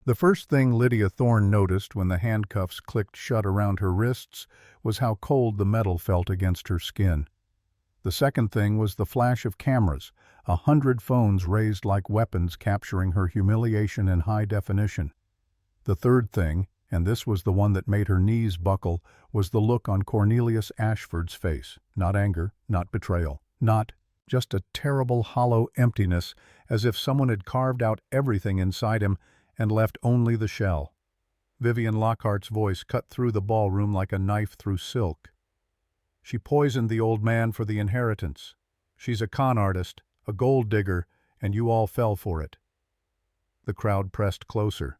The first thing Lydia Thorne noticed when the handcuffs clicked shut around her wrists was how cold the metal felt against her skin. The second thing was the flash of cameras, 100 phones raised like weapons capturing her humiliation in high definition. The third thing, and this was the one that made her knees buckle, was the look on Cornelius Ashford's face. Not anger, not betrayal, not just a terrible hollow emptiness, as if someone had carved out everything inside him and left only the shell. Vivian Lockhart's voice cut through the ballroom like a knife through silk. She poisoned the old man for the inheritance. She's a con artist, a gold digger, and you all fell for it. The crowd pressed closer.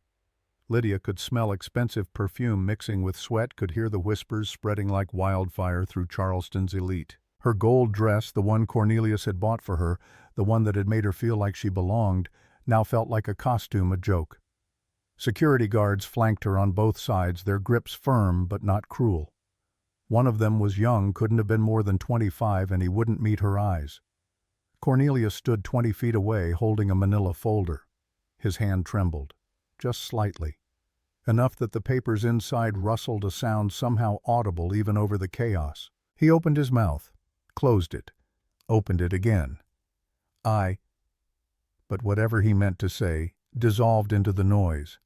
Lydia could smell expensive perfume mixing with sweat, could hear the whispers spreading like wildfire through Charleston's elite. Her gold dress, the one Cornelius had bought for her, the one that had made her feel like she belonged, now felt like a costume, a joke. Security guards flanked her on both sides, their grips firm but not cruel. One of them was young, couldn't have been more than 25, and he wouldn't meet her eyes. Cornelius stood 20 feet away, holding a manila folder. His hand trembled, just slightly, enough that the papers inside rustled, a sound somehow audible even over the chaos. He opened his mouth, closed it, opened it again. But whatever he meant to say dissolved into the noise.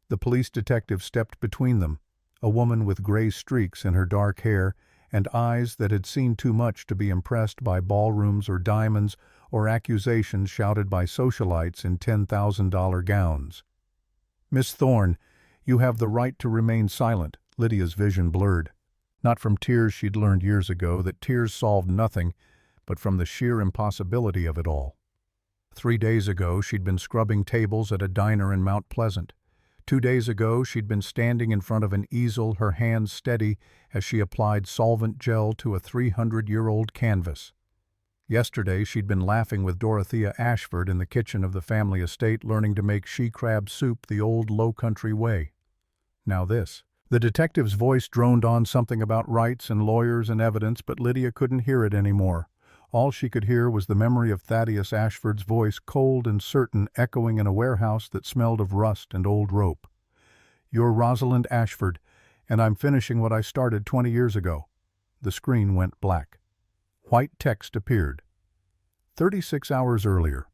The police detective stepped between them, a woman with gray streaks in her dark hair and eyes that had seen too much to be impressed by ballrooms or diamonds or accusations shouted by socialites in $10,000 gowns. "Miss Thorne, you have the right to remain silent." Lydia's vision blurred, not from tears she'd learned years ago that tears solved nothing, but from the sheer impossibility of it all. 3 days ago she'd been scrubbing tables at a diner in Mount Pleasant. 2 days ago she'd been standing in front of an easel, her hands steady as she applied solvent gel to a 300-year-old canvas. Yesterday she'd been laughing with Dorothea Ashford in the kitchen of the family estate, learning to make she-crab soup the old low-country way. Now this. The detective's voice droned on something about rights and lawyers and evidence, but Lydia couldn't hear it anymore. All she could hear was the memory of Thaddeus Ashford's voice, cold and certain, echoing in a warehouse that smelled of rust and old rope. "You're Rosalind Ashford, and I'm finishing what I started 20 years ago." The screen went black. White text appeared. 36 hours earlier.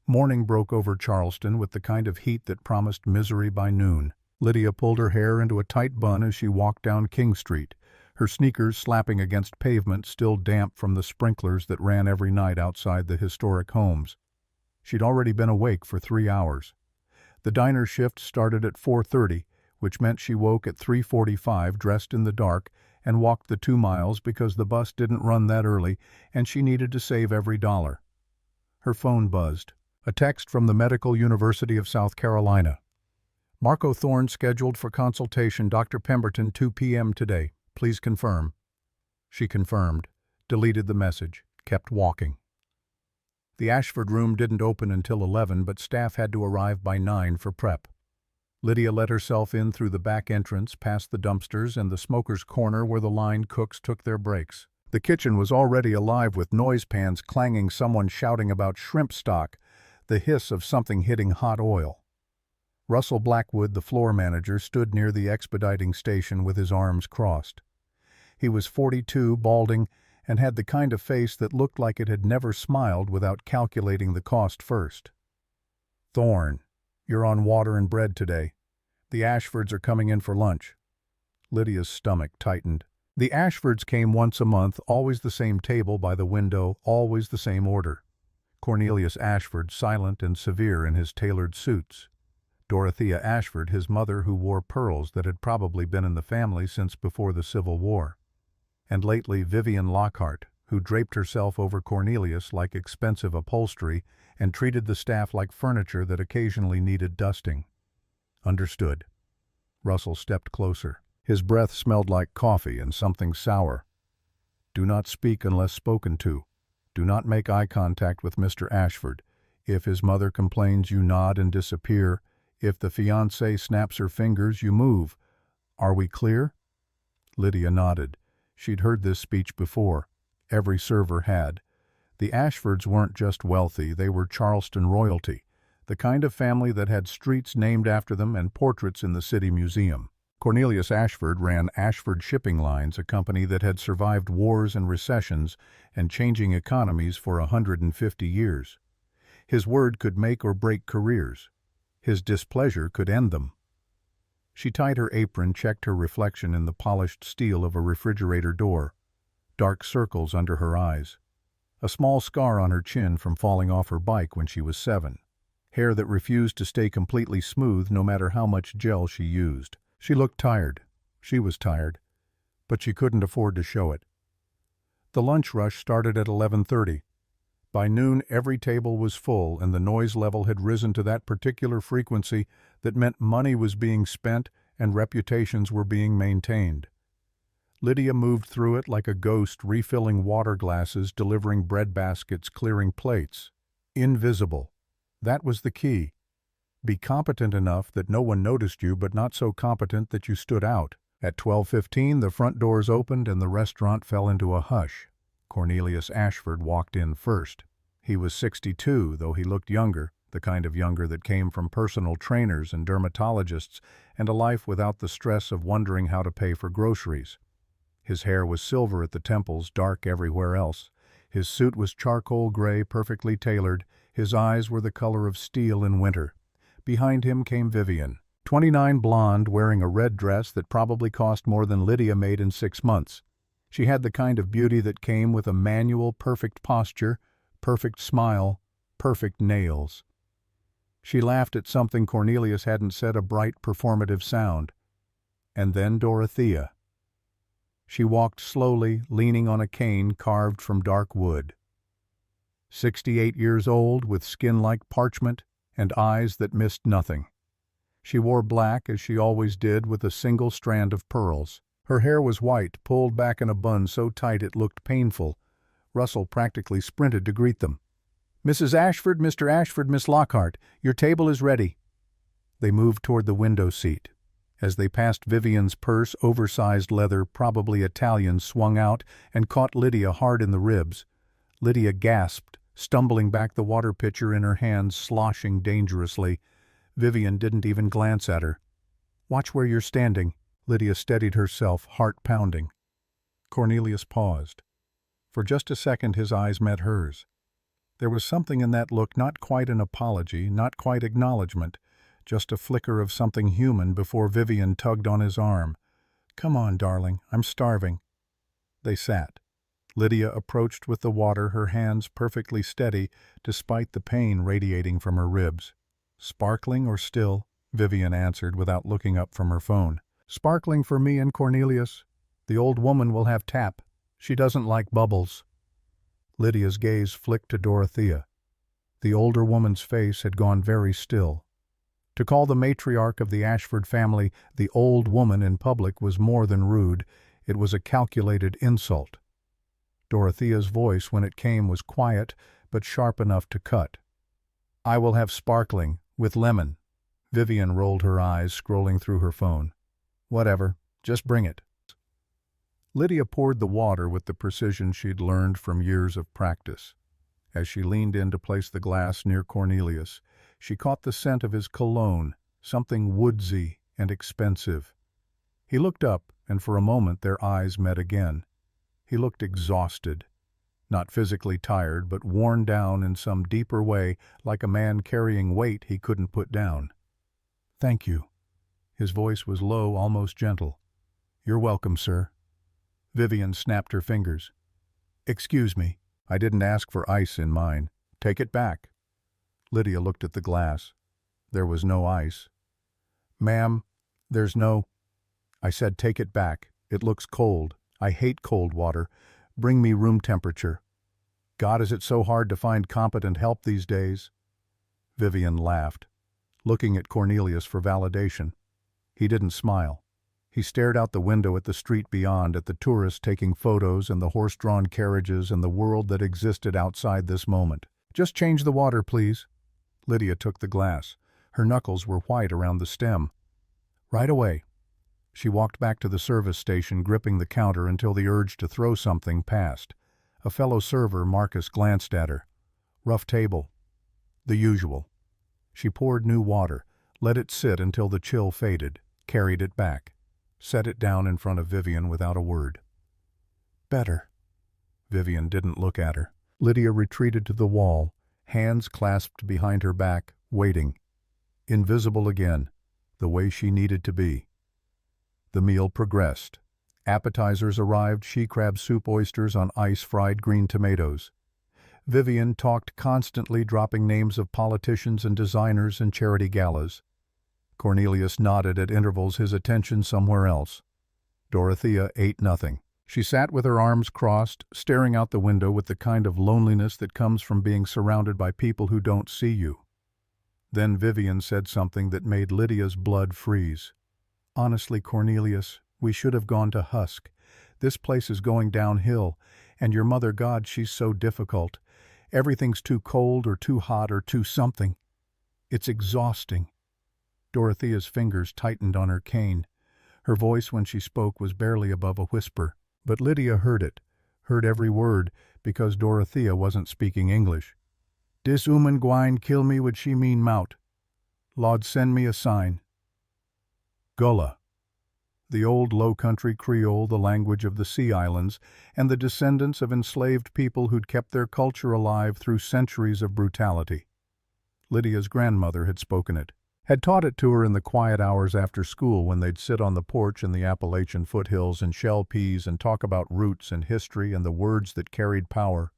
Morning broke over Charleston with the kind of heat that promised misery by noon. Lydia pulled her hair into a tight bun as she walked down King Street, her sneakers slapping against pavement still damp from the sprinklers that ran every night outside the historic homes. She'd already been awake for 3 hours. The diner shift started at 4:30, which meant she woke at 3:45, dressed in the dark, and walked the 2 miles because the bus didn't run that early and she needed to save every dollar. Her phone buzzed. A text from the Medical University of South Carolina. "Marco Thorne scheduled for consultation, Dr. Pemberton, 2 p.m. today. Please confirm." She confirmed, deleted the message, kept walking. The Ashford room didn't open until 11, but staff had to arrive by 9 for prep. Lydia let herself in through the back entrance, past the dumpsters and the smoker's corner where the line cooks took their breaks. The kitchen was already alive with noise pans clanging, someone shouting about shrimp stock, the hiss of something hitting hot oil. Russell Blackwood, the floor manager, stood near the expediting station with his arms crossed. He was 42, balding, and had the kind of face that looked like it had never smiled without calculating the cost first. "Thorne, you're on water and bread today. The Ashfords are coming in for lunch." Lydia's stomach tightened. The Ashfords came once a month, always the same table by the window, always the same order. Cornelius Ashford, silent and severe in his tailored suits. Dorothea Ashford, his mother, who wore pearls that had probably been in the family since before the Civil War. And lately Vivian Lockhart, who draped herself over Cornelius like expensive upholstery and treated the staff like furniture that occasionally needed dusting. Understood. Russell stepped closer. His breath smelled like coffee and something sour. "Do not speak unless spoken to. Do not make eye contact with Mr. Ashford. If his mother complains, you nod and disappear. If the fiancée snaps her fingers, you move. Are we clear?" Lydia nodded. She'd heard this speech before. Every server had. The Ashfords weren't just wealthy, they were Charleston royalty. the kind of family that had streets named after them and portraits in the city museum. Cornelius Ashford ran Ashford Shipping Lines, a company that had survived wars and recessions and changing economies for 150 years. His word could make or break careers. His displeasure could end them. She tied her apron, checked her reflection in the polished steel of a refrigerator door. Dark circles under her eyes. A small scar on her chin from falling off her bike when she was 7. Hair that refused to stay completely smooth no matter how much gel she used. She looked tired. She was tired. But she couldn't afford to show it. The lunch rush started at 11:30. By noon, every table was full, and the noise level had risen to that particular frequency that meant money was being spent and reputations were being maintained. Lydia moved through it like a ghost, refilling water glasses, delivering bread baskets, clearing plates. Invisible. That was the key. Be competent enough that no one noticed you, but not so competent that you stood out. At 12:15, the front doors opened and the restaurant fell into a hush. Cornelius Ashford walked in first. He was 62, though he looked younger, the kind of younger that came from personal trainers and dermatologists and a life without the stress of wondering how to pay for groceries. His hair was silver at the temples, dark everywhere else. His suit was charcoal gray, perfectly tailored. His eyes were the color of steel in winter. Behind him came Vivian, 29, blonde, wearing a red dress that probably cost more than Lydia made in 6 months. She had the kind of beauty that came with a manual, perfect posture, perfect smile, perfect nails. She laughed at something Cornelius hadn't said, a bright, performative sound. And then Dorothea. She walked slowly, leaning on a cane carved from dark wood. 68 years old, with skin like parchment and eyes that missed nothing. She wore black, as she always did, with a single strand of pearls. Her hair was white, pulled back in a bun so tight it looked painful. Russell practically sprinted to greet them. "Mrs. Ashford, Mr. Ashford, Miss Lockhart, your table is ready." They moved toward the window seat. As they passed Vivian's purse, oversized leather, probably Italian, swung out and caught Lydia hard in the ribs. Lydia gasped, stumbling back, the water pitcher in her hands sloshing dangerously. Vivian didn't even glance at her. "Watch where you're standing." Lydia steadied herself, heart pounding. Cornelius paused. For just a second his eyes met hers. There was something in that look, not quite an apology, not quite acknowledgement, just a flicker of something human before Vivian tugged on his arm. "Come on, darling, I'm starving." They sat. Lydia approached with the water, her hands perfectly steady, despite the pain radiating from her ribs. "Sparkling or still?" Vivian answered without looking up from her phone. "Sparkling for me and Cornelius. The old woman will have tap. She doesn't like bubbles." Lydia's gaze flicked to Dorothea. The older woman's face had gone very still. To call the matriarch of the Ashford family the old woman in public was more than rude. It was a calculated insult. Dorothea's voice, when it came, was quiet, but sharp enough to cut. "I will have sparkling, with lemon." Vivian rolled her eyes, scrolling through her phone. "Whatever, just bring it." Lydia poured the water with the precision she'd learned from years of practice. As she leaned in to place the glass near Cornelius, she caught the scent of his cologne, something woodsy and expensive. He looked up, and for a moment their eyes met again. He looked exhausted, not physically tired, but worn down in some deeper way, like a man carrying weight he couldn't put down. "Thank you." His voice was low, almost gentle. "You're welcome, sir." Vivian snapped her fingers. "Excuse me, I didn't ask for ice in mine. Take it back." Lydia looked at the glass. There was no ice. "Ma'am, there's no—" "I said take it back. It looks cold. I hate cold water. Bring me room temperature." "God, is it so hard to find competent help these days?" Vivian laughed, looking at Cornelius for validation. He didn't smile. He stared out the window at the street beyond, at the tourists taking photos and the horse-drawn carriages and the world that existed outside this moment. "Just change the water, please." Lydia took the glass. Her knuckles were white around the stem. "Right away." She walked back to the service station, gripping the counter until the urge to throw something passed. A fellow server, Marcus, glanced at her. Rough table. The usual. She poured new water, let it sit until the chill faded, carried it back, set it down in front of Vivian without a word. Better. Vivian didn't look at her. Lydia retreated to the wall, hands clasped behind her back, waiting. Invisible again, the way she needed to be. The meal progressed. Appetizers arrived, she-crab soup, oysters on ice, fried green tomatoes. Vivian talked constantly, dropping names of politicians and designers and charity galas. Cornelius nodded at intervals, his attention somewhere else. Dorothea ate nothing. She sat with her arms crossed, staring out the window with the kind of loneliness that comes from being surrounded by people who don't see you. Then Vivian said something that made Lydia's blood freeze. Honestly, Cornelius, we should have gone to Husk. This place is going downhill, and your mother, God, she's so difficult. Everything's too cold or too hot or too something. It's exhausting. Dorothea's fingers tightened on her cane. Her voice when she spoke was barely above a whisper, but Lydia heard it, heard every word, because Dorothea wasn't speaking English. Dis woman gwine kill me would she mean mout. Lord send me a sign. Gullah. The old low-country Creole, the language of the Sea Islands, and the descendants of enslaved people who'd kept their culture alive through centuries of brutality. Lydia's grandmother had spoken it, had taught it to her in the quiet hours after school when they'd sit on the porch in the Appalachian foothills and shell peas and talk about roots and history and the words that carried power.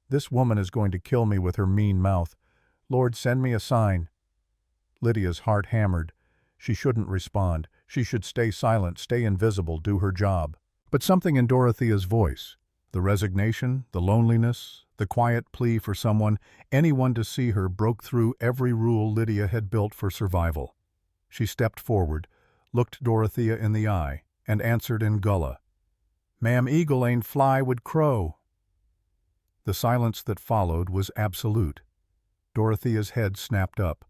This woman is going to kill me with her mean mouth. Lord, send me a sign. Lydia's heart hammered. She shouldn't respond. She should stay silent, stay invisible, do her job. But something in Dorothea's voice, the resignation, the loneliness, the quiet plea for someone, anyone to see her, broke through every rule Lydia had built for survival. She stepped forward, looked Dorothea in the eye, and answered in Gullah. Ma'am, eagle ain't fly would crow. The silence that followed was absolute. Dorothea's head snapped up.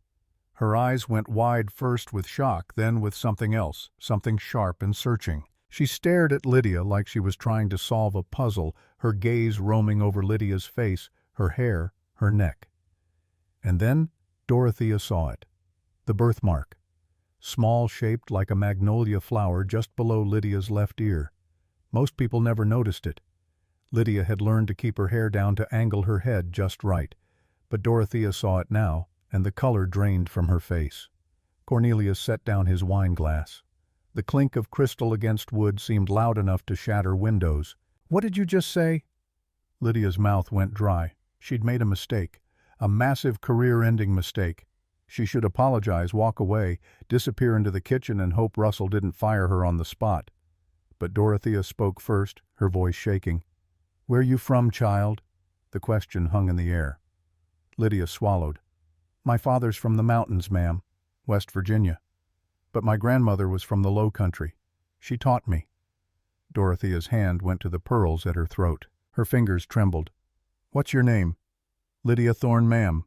Her eyes went wide, first with shock, then with something else, something sharp and searching. She stared at Lydia like she was trying to solve a puzzle, her gaze roaming over Lydia's face, her hair, her neck. And then Dorothea saw it. The birthmark. Small, shaped like a magnolia flower just below Lydia's left ear. Most people never noticed it. Lydia had learned to keep her hair down to angle her head just right. But Dorothea saw it now, and the color drained from her face. Cornelius set down his wine glass. The clink of crystal against wood seemed loud enough to shatter windows. What did you just say? Lydia's mouth went dry. She'd made a mistake. A massive career-ending mistake. She should apologize, walk away, disappear into the kitchen and hope Russell didn't fire her on the spot. But Dorothea spoke first, her voice shaking. Where you from, child? The question hung in the air. Lydia swallowed. My father's from the mountains, ma'am, West Virginia. But my grandmother was from the low country. She taught me. Dorothea's hand went to the pearls at her throat. Her fingers trembled. What's your name? Lydia Thorne, ma'am.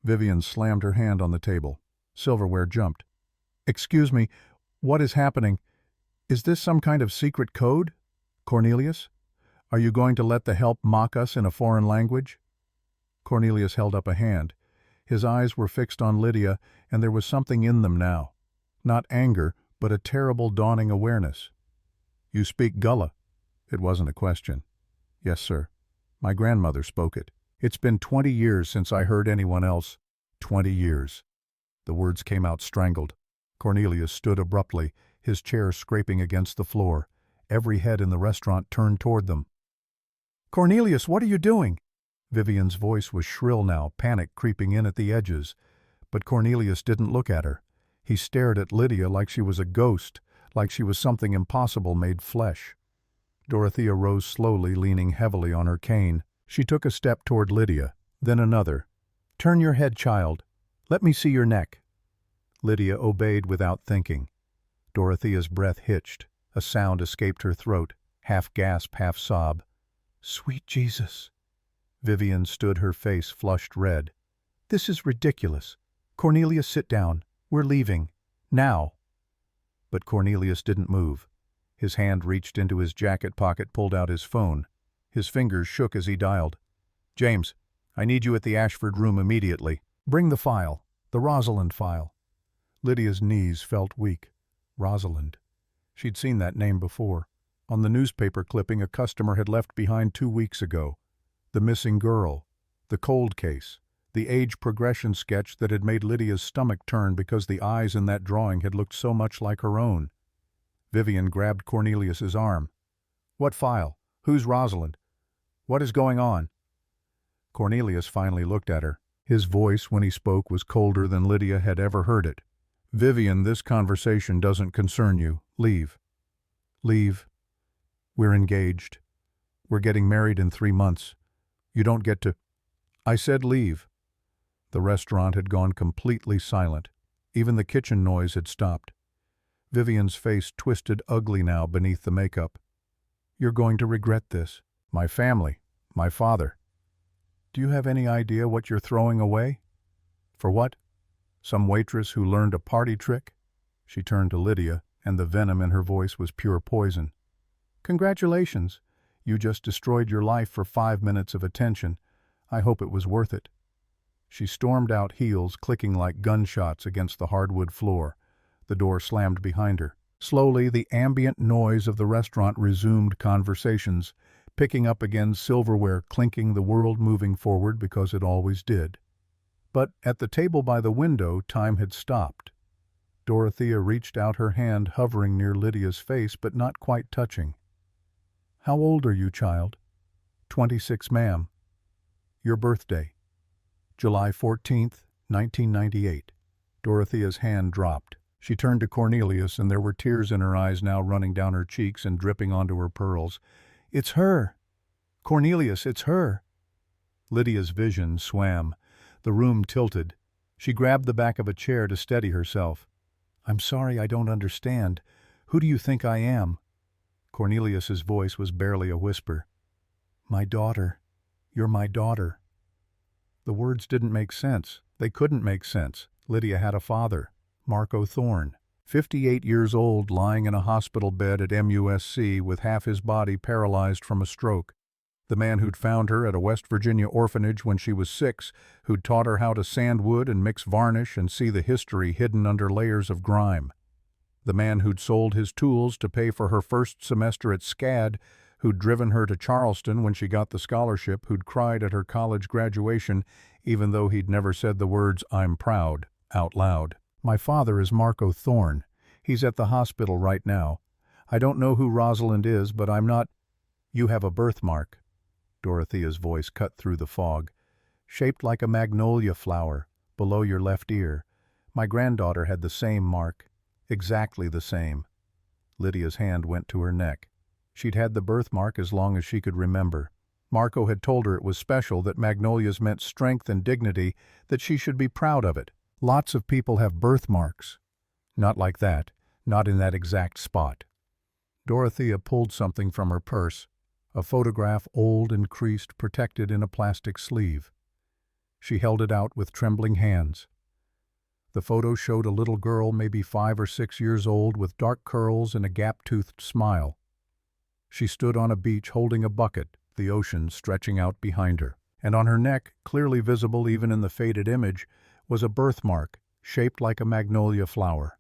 Vivian slammed her hand on the table. Silverware jumped. Excuse me, what is happening? Is this some kind of secret code? Cornelius? Are you going to let the help mock us in a foreign language? Cornelius held up a hand. His eyes were fixed on Lydia, and there was something in them now. Not anger, but a terrible dawning awareness. You speak Gullah? It wasn't a question. Yes, sir. My grandmother spoke it. It's been 20 years since I heard anyone else. 20 years. The words came out strangled. Cornelius stood abruptly, his chair scraping against the floor. Every head in the restaurant turned toward them. Cornelius, what are you doing? Vivian's voice was shrill now, panic creeping in at the edges. But Cornelius didn't look at her. He stared at Lydia like she was a ghost, like she was something impossible made flesh. Dorothea rose slowly, leaning heavily on her cane. She took a step toward Lydia, then another. Turn your head, child. Let me see your neck. Lydia obeyed without thinking. Dorothea's breath hitched. A sound escaped her throat, half gasp, half sob. Sweet Jesus. Vivian stood, her face flushed red. This is ridiculous. Cornelius, sit down. We're leaving. Now. But Cornelius didn't move. His hand reached into his jacket pocket, pulled out his phone. His fingers shook as he dialed. James, I need you at the Ashford room immediately. Bring the file. The Rosalind file. Lydia's knees felt weak. Rosalind. She'd seen that name before. On the newspaper clipping a customer had left behind 2 weeks ago. The missing girl. The cold case. The age progression sketch that had made Lydia's stomach turn because the eyes in that drawing had looked so much like her own. Vivian grabbed Cornelius's arm. "What file? Who's Rosalind? What is going on?" Cornelius finally looked at her. His voice, when he spoke, was colder than Lydia had ever heard it. "Vivian, this conversation doesn't concern you. Leave." "Leave? We're engaged. We're getting married in 3 months. You don't get to—" "I said leave." The restaurant had gone completely silent. Even the kitchen noise had stopped. Vivian's face twisted ugly now beneath the makeup. "You're going to regret this. My family. My father. Do you have any idea what you're throwing away? For what? Some waitress who learned a party trick?" She turned to Lydia, and the venom in her voice was pure poison. "Congratulations. You just destroyed your life for 5 minutes of attention. I hope it was worth it." She stormed out, heels clicking like gunshots against the hardwood floor. The door slammed behind her. Slowly, the ambient noise of the restaurant resumed conversations, picking up again, silverware clinking, the world moving forward because it always did. But at the table by the window, time had stopped. Dorothea reached out her hand, hovering near Lydia's face but not quite touching. "How old are you, child?" 26, ma'am." "Your birthday?" "July 14th, 1998. Dorothea's hand dropped. She turned to Cornelius, and there were tears in her eyes now, running down her cheeks and dripping onto her pearls. "It's her! Cornelius, it's her!" Lydia's vision swam. The room tilted. She grabbed the back of a chair to steady herself. "I'm sorry, I don't understand. Who do you think I am?" Cornelius's voice was barely a whisper. "My daughter. You're my daughter." The words didn't make sense. They couldn't make sense. Lydia had a father, Marco Thorne, 58 years old, lying in a hospital bed at MUSC with half his body paralyzed from a stroke. The man who'd found her at a West Virginia orphanage when she was 6, who'd taught her how to sand wood and mix varnish and see the history hidden under layers of grime. The man who'd sold his tools to pay for her first semester at SCAD, who'd driven her to Charleston when she got the scholarship, who'd cried at her college graduation, even though he'd never said the words, "I'm proud," out loud. "My father is Marco Thorne. He's at the hospital right now. I don't know who Rosalind is, but I'm not—" "You have a birthmark." Dorothea's voice cut through the fog. "Shaped like a magnolia flower, below your left ear. My granddaughter had the same mark. Exactly the same." Lydia's hand went to her neck. She'd had the birthmark as long as she could remember. Marco had told her it was special, that magnolias meant strength and dignity, that she should be proud of it. Lots of people have birthmarks. Not like that. Not in that exact spot. Dorothea pulled something from her purse. A photograph, old and creased, protected in a plastic sleeve. She held it out with trembling hands. The photo showed a little girl, maybe 5 or 6 years old, with dark curls and a gap-toothed smile. She stood on a beach holding a bucket, the ocean stretching out behind her. And on her neck, clearly visible even in the faded image, was a birthmark shaped like a magnolia flower.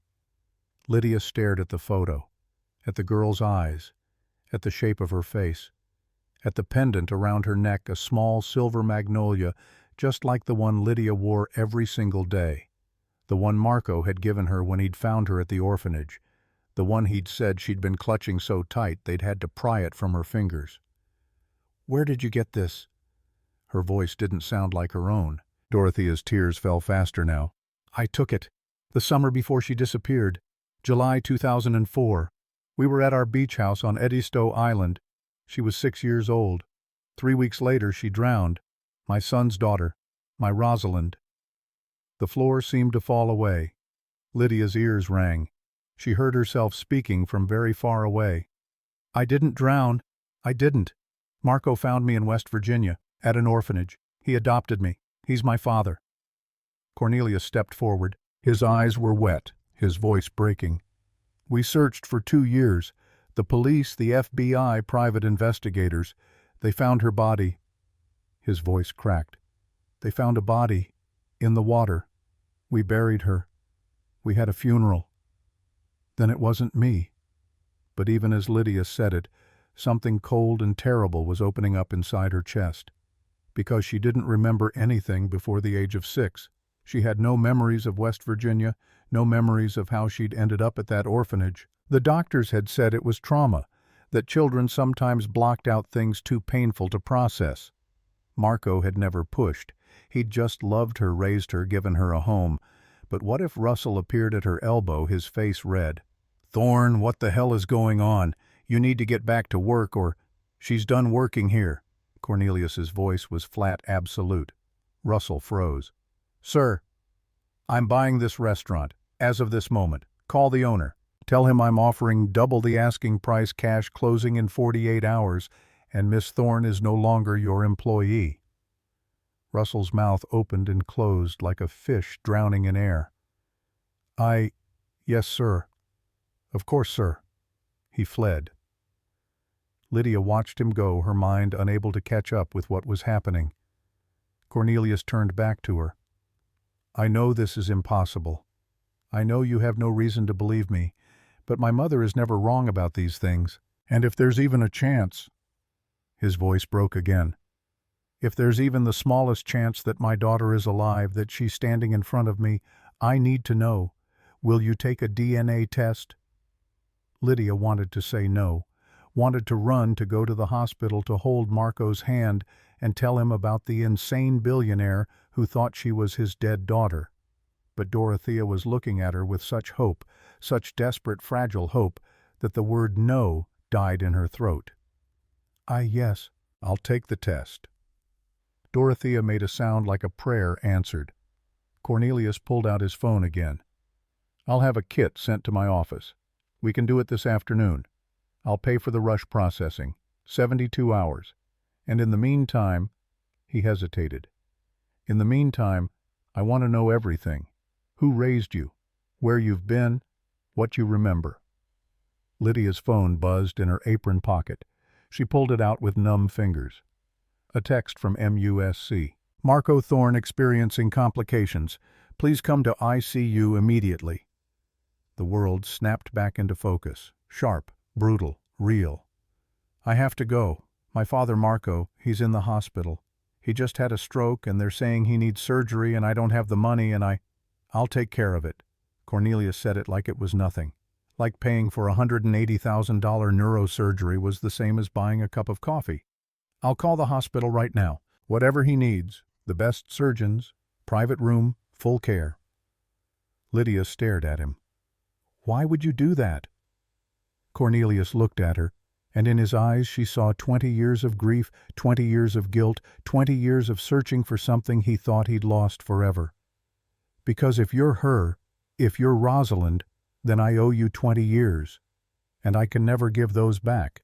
Lydia stared at the photo, at the girl's eyes, at the shape of her face, at the pendant around her neck, a small silver magnolia, just like the one Lydia wore every single day. The one Marco had given her when he'd found her at the orphanage. The one he'd said she'd been clutching so tight they'd had to pry it from her fingers. "Where did you get this?" Her voice didn't sound like her own. Dorothea's tears fell faster now. "I took it. The summer before she disappeared. July 2004. We were at our beach house on Edisto Island. She was 6 years old. 3 weeks later she drowned. My son's daughter. My Rosalind." The floor seemed to fall away. Lydia's ears rang. She heard herself speaking from very far away. "I didn't drown. I didn't. Marco found me in West Virginia, at an orphanage. He adopted me. He's my father." Cornelius stepped forward. His eyes were wet, his voice breaking. "We searched for 2 years. The police, the FBI, private investigators. They found her body." His voice cracked. "They found a body. In the water. We buried her. We had a funeral. Then it wasn't me. But even as Lydia said it, something cold and terrible was opening up inside her chest. Because she didn't remember anything before the age of 6. She had no memories of West Virginia, no memories of how she'd ended up at that orphanage. The doctors had said it was trauma, that children sometimes blocked out things too painful to process. Marco had never pushed. He'd just loved her, raised her, given her a home. But what if Russell appeared at her elbow, his face red? "Thorne, what the hell is going on? You need to get back to work or she's done working here." Cornelius's voice was flat absolute. Russell froze. "Sir, I'm buying this restaurant, as of this moment. Call the owner. Tell him I'm offering double the asking price, cash closing in 48 hours, and Miss Thorne is no longer your employee." Russell's mouth opened and closed like a fish drowning in air. Yes, sir. Of course, sir." He fled. Lydia watched him go, her mind unable to catch up with what was happening. Cornelius turned back to her. "I know this is impossible. I know you have no reason to believe me, but my mother is never wrong about these things. And if there's even a chance—" His voice broke again. "If there's even the smallest chance that my daughter is alive, that she's standing in front of me, I need to know. Will you take a DNA test?" Lydia wanted to say no, wanted to run to go to the hospital to hold Marco's hand and tell him about the insane billionaire who thought she was his dead daughter. But Dorothea was looking at her with such hope, such desperate, fragile hope, that the word no died in her throat. Yes, I'll take the test." Dorothea made a sound like a prayer answered. Cornelius pulled out his phone again. "I'll have a kit sent to my office. We can do it this afternoon. I'll pay for the rush processing, 72 hours. And in the meantime—" he hesitated. "In the meantime, I want to know everything. Who raised you? Where you've been? What you remember." Lydia's phone buzzed in her apron pocket. She pulled it out with numb fingers. A text from MUSC. "Marco Thorne experiencing complications. Please come to ICU immediately." The world snapped back into focus. Sharp, brutal, real. "I have to go. My father Marco, he's in the hospital. He just had a stroke and they're saying he needs surgery and I don't have the money and I'll take care of it." Cornelius said it like it was nothing. Like paying for $180,000 neurosurgery was the same as buying a cup of coffee. "I'll call the hospital right now. Whatever he needs, the best surgeons, private room, full care." Lydia stared at him. "Why would you do that?" Cornelius looked at her, and in his eyes she saw 20 years of grief, 20 years of guilt, 20 years of searching for something he thought he'd lost forever. "Because if you're her, if you're Rosalind, then I owe you 20 years, and I can never give those back.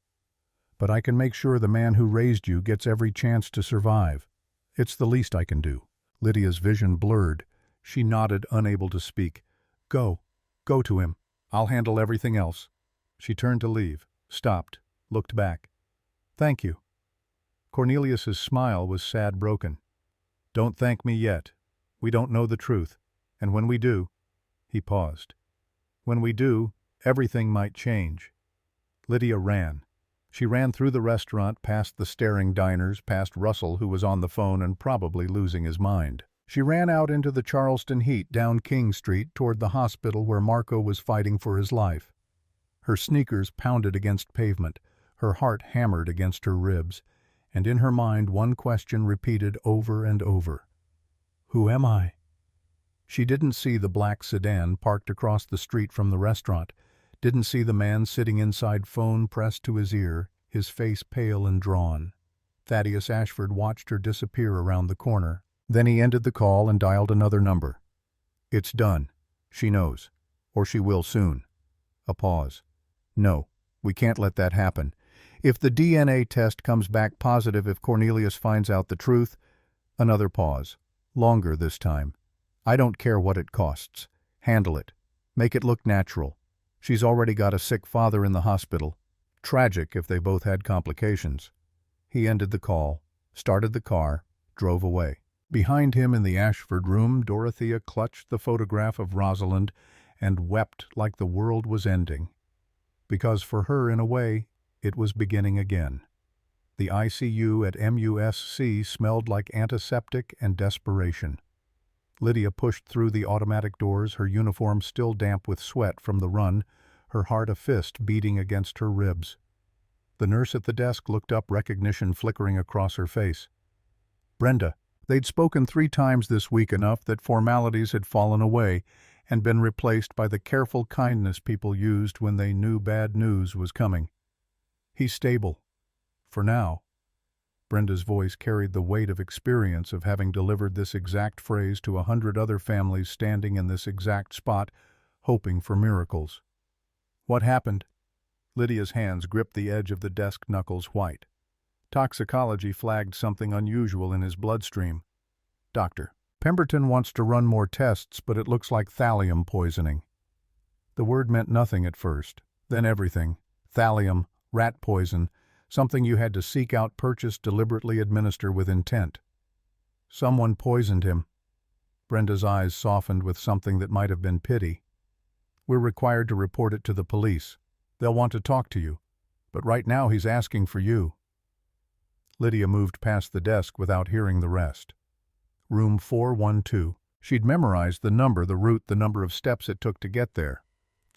But I can make sure the man who raised you gets every chance to survive. It's the least I can do." Lydia's vision blurred. She nodded, unable to speak. Go to him. I'll handle everything else." She turned to leave, stopped, looked back. "Thank you." Cornelius's smile was sad, broken. "Don't thank me yet. We don't know the truth. And when we do—" He paused. "When we do, everything might change." Lydia ran. She ran through the restaurant, past the staring diners, past Russell, who was on the phone and probably losing his mind. She ran out into the Charleston heat, down King Street, toward the hospital where Marco was fighting for his life. Her sneakers pounded against pavement, her heart hammered against her ribs, and in her mind one question repeated over and over. Who am I? She didn't see the black sedan parked across the street from the restaurant, didn't see the man sitting inside, phone pressed to his ear, his face pale and drawn. Thaddeus Ashford watched her disappear around the corner. Then he ended the call and dialed another number. It's done. She knows. Or she will soon. A pause. No, we can't let that happen. If the DNA test comes back positive, if Cornelius finds out the truth, another pause. Longer this time. I don't care what it costs. Handle it. Make it look natural. She's already got a sick father in the hospital. Tragic if they both had complications. He ended the call, started the car, drove away. Behind him in the Ashford room, Dorothea clutched the photograph of Rosalind and wept like the world was ending. Because for her, in a way, it was beginning again. The ICU at MUSC smelled like antiseptic and desperation. Lydia pushed through the automatic doors, her uniform still damp with sweat from the run, her heart a fist beating against her ribs. The nurse at the desk looked up, recognition flickering across her face. Brenda. They'd spoken 3 times this week, enough that formalities had fallen away and been replaced by the careful kindness people used when they knew bad news was coming. He's stable. For now. Brenda's voice carried the weight of experience of having delivered this exact phrase to 100 other families standing in this exact spot, hoping for miracles. What happened? Lydia's hands gripped the edge of the desk, knuckles white. Toxicology flagged something unusual in his bloodstream. Doctor Pemberton wants to run more tests, but it looks like thallium poisoning. The word meant nothing at first, then everything. Thallium, rat poison, something you had to seek out, purchase, deliberately administer with intent. Someone poisoned him. Brenda's eyes softened with something that might have been pity. We're required to report it to the police. They'll want to talk to you, but right now he's asking for you. Lydia moved past the desk without hearing the rest. Room 412. She'd memorized the number, the route, the number of steps it took to get there.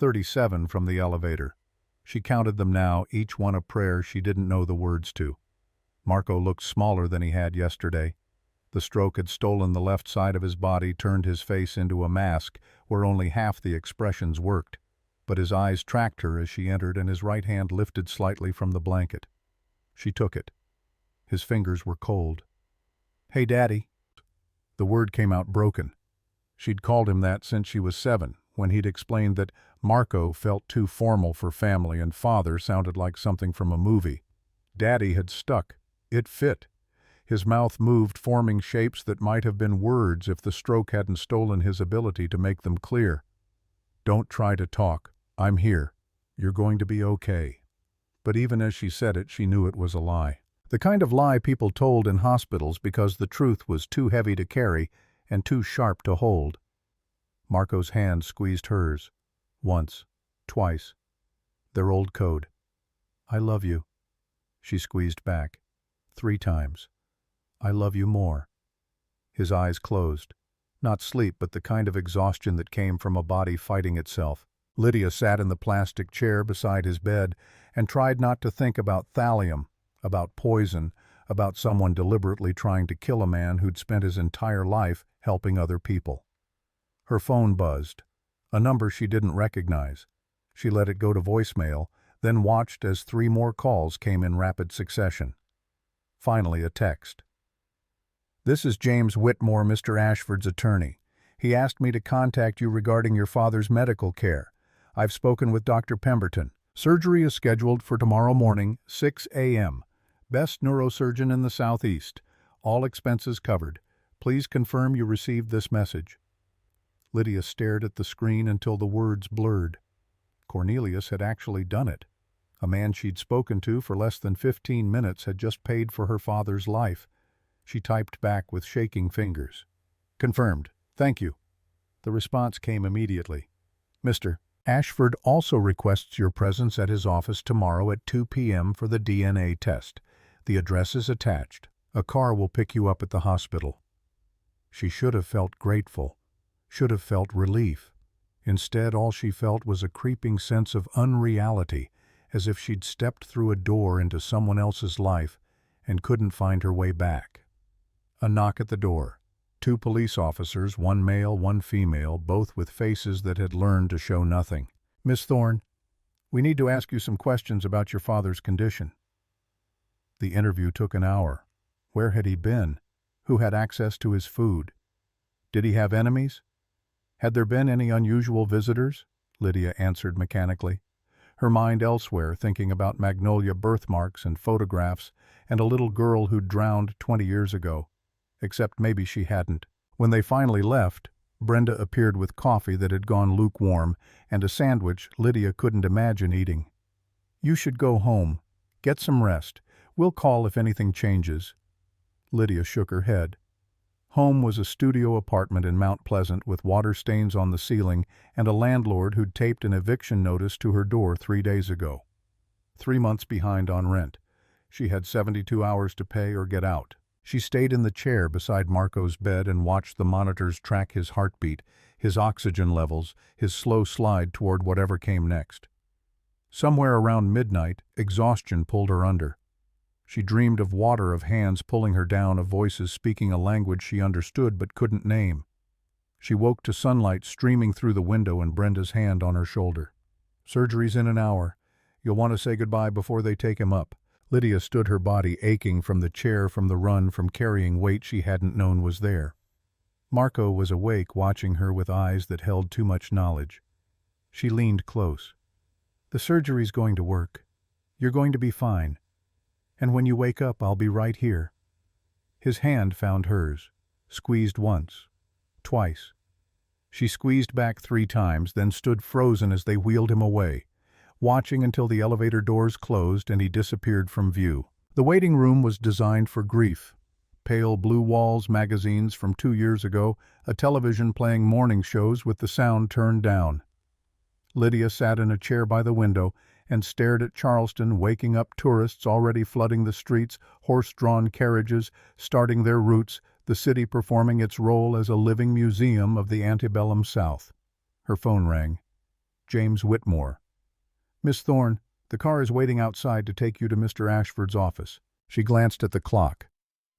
37 from the elevator. She counted them now, each one a prayer she didn't know the words to. Marco looked smaller than he had yesterday. The stroke had stolen the left side of his body, turned his face into a mask where only half the expressions worked. But his eyes tracked her as she entered, and his right hand lifted slightly from the blanket. She took it. His fingers were cold. Hey, Daddy. The word came out broken. She'd called him that since she was 7, when he'd explained that Marco felt too formal for family and father sounded like something from a movie. Daddy had stuck. It fit. His mouth moved, forming shapes that might have been words if the stroke hadn't stolen his ability to make them clear. Don't try to talk. I'm here. You're going to be okay. But even as she said it, she knew it was a lie. The kind of lie people told in hospitals because the truth was too heavy to carry and too sharp to hold. Marco's hand squeezed hers. Once. Twice. Their old code. I love you. She squeezed back. 3 times. I love you more. His eyes closed. Not sleep, but the kind of exhaustion that came from a body fighting itself. Lydia sat in the plastic chair beside his bed and tried not to think about thallium, about poison, about someone deliberately trying to kill a man who'd spent his entire life helping other people. Her phone buzzed. A number she didn't recognize. She let it go to voicemail, then watched as 3 more calls came in rapid succession. Finally, a text. This is James Whitmore, Mr. Ashford's attorney. He asked me to contact you regarding your father's medical care. I've spoken with Dr. Pemberton. Surgery is scheduled for tomorrow morning, 6 a.m. Best neurosurgeon in the Southeast. All expenses covered. Please confirm you received this message. Lydia stared at the screen until the words blurred. Cornelius had actually done it. A man she'd spoken to for less than 15 minutes had just paid for her father's life. She typed back with shaking fingers. Confirmed. Thank you. The response came immediately. Mr. Ashford also requests your presence at his office tomorrow at 2 p.m. for the DNA test. The address is attached. A car will pick you up at the hospital. She should have felt grateful, should have felt relief. Instead, all she felt was a creeping sense of unreality, as if she'd stepped through a door into someone else's life and couldn't find her way back. A knock at the door. 2 police officers, 1 male, 1 female, both with faces that had learned to show nothing. Miss Thorne, we need to ask you some questions about your father's condition. The interview took an hour. Where had he been? Who had access to his food? Did he have enemies? Had there been any unusual visitors? Lydia answered mechanically, her mind elsewhere, thinking about Magnolia birthmarks and photographs and a little girl who'd drowned 20 years ago. Except maybe she hadn't. When they finally left, Brenda appeared with coffee that had gone lukewarm and a sandwich Lydia couldn't imagine eating. You should go home. Get some rest. We'll call if anything changes. Lydia shook her head. Home was a studio apartment in Mount Pleasant with water stains on the ceiling and a landlord who'd taped an eviction notice to her door 3 days ago. 3 months behind on rent. She had 72 hours to pay or get out. She stayed in the chair beside Marco's bed and watched the monitors track his heartbeat, his oxygen levels, his slow slide toward whatever came next. Somewhere around midnight, exhaustion pulled her under. She dreamed of water, of hands pulling her down, of voices speaking a language she understood but couldn't name. She woke to sunlight streaming through the window and Brenda's hand on her shoulder. "Surgery's in an hour. You'll want to say goodbye before they take him up." Lydia stood, her body aching from the chair, from the run, from carrying weight she hadn't known was there. Marco was awake, watching her with eyes that held too much knowledge. She leaned close. "The surgery's going to work. You're going to be fine. And when you wake up, I'll be right here." His hand found hers, squeezed once, twice. She squeezed back 3 times, then stood frozen as they wheeled him away, watching until the elevator doors closed and he disappeared from view. The waiting room was designed for grief. Pale blue walls, magazines from 2 years ago, a television playing morning shows with the sound turned down. Lydia sat in a chair by the window and stared at Charleston, waking up tourists already flooding the streets, horse-drawn carriages starting their routes, the city performing its role as a living museum of the antebellum South. Her phone rang. James Whitmore. "Miss Thorne, the car is waiting outside to take you to Mr. Ashford's office." She glanced at the clock.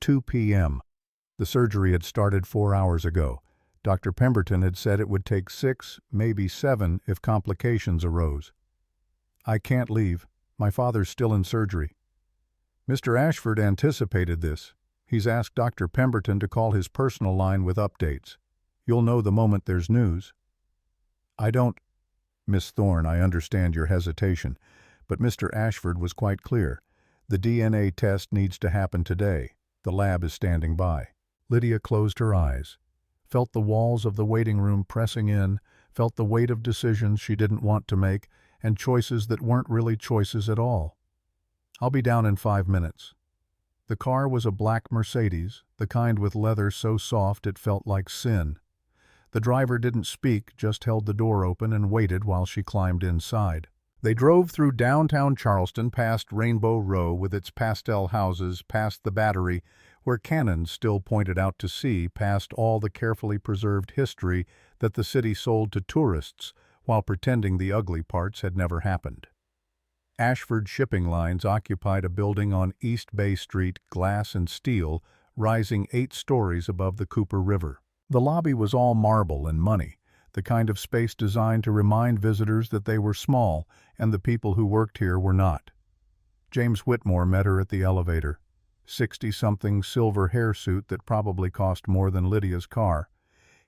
2 p.m. The surgery had started 4 hours ago. Dr. Pemberton had said it would take 6, maybe 7, if complications arose. "I can't leave. My father's still in surgery." Mr. Ashford anticipated this. He's asked Dr. Pemberton to call his personal line with updates. You'll know the moment there's news. "I don't—" "Miss Thorne, I understand your hesitation, but Mr. Ashford was quite clear. The DNA test needs to happen today. The lab is standing by." Lydia closed her eyes, felt the walls of the waiting room pressing in, felt the weight of decisions she didn't want to make, and choices that weren't really choices at all. "I'll be down in 5 minutes." The car was a black Mercedes, the kind with leather so soft it felt like sin. The driver didn't speak, just held the door open and waited while she climbed inside. They drove through downtown Charleston, past Rainbow Row with its pastel houses, past the Battery, where cannons still pointed out to sea, past all the carefully preserved history that the city sold to tourists while pretending the ugly parts had never happened. Ashford Shipping Lines occupied a building on East Bay Street, glass and steel, rising 8 stories above the Cooper River. The lobby was all marble and money, the kind of space designed to remind visitors that they were small and the people who worked here were not. James Whitmore met her at the elevator. 60-something, silver hairsuit that probably cost more than Lydia's car.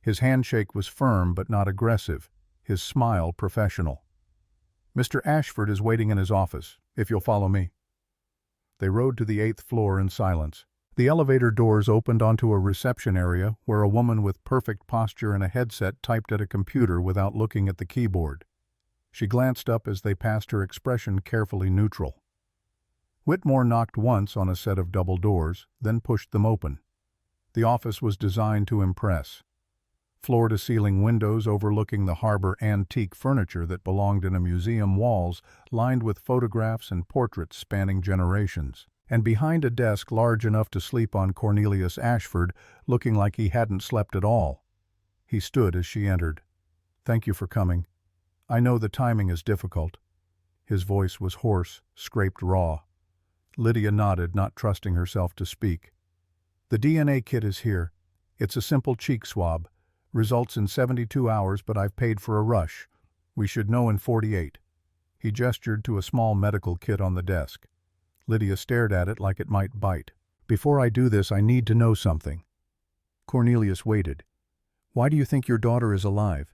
His handshake was firm but not aggressive, his smile professional. "Mr. Ashford is waiting in his office, if you'll follow me." They rode to the 8th floor in silence. The elevator doors opened onto a reception area where a woman with perfect posture and a headset typed at a computer without looking at the keyboard. She glanced up as they passed, her expression carefully neutral. Whitmore knocked once on a set of double doors, then pushed them open. The office was designed to impress. Floor-to-ceiling windows overlooking the harbor, antique furniture that belonged in a museum, walls lined with photographs and portraits spanning generations. And behind a desk large enough to sleep on, Cornelius Ashford, looking like he hadn't slept at all. He stood as she entered. "Thank you for coming. I know the timing is difficult." His voice was hoarse, scraped raw. Lydia nodded, not trusting herself to speak. "The DNA kit is here. It's a simple cheek swab. Results in 72 hours, but I've paid for a rush. We should know in 48. He gestured to a small medical kit on the desk. Lydia stared at it like it might bite. "Before I do this, I need to know something." Cornelius waited. "Why do you think your daughter is alive?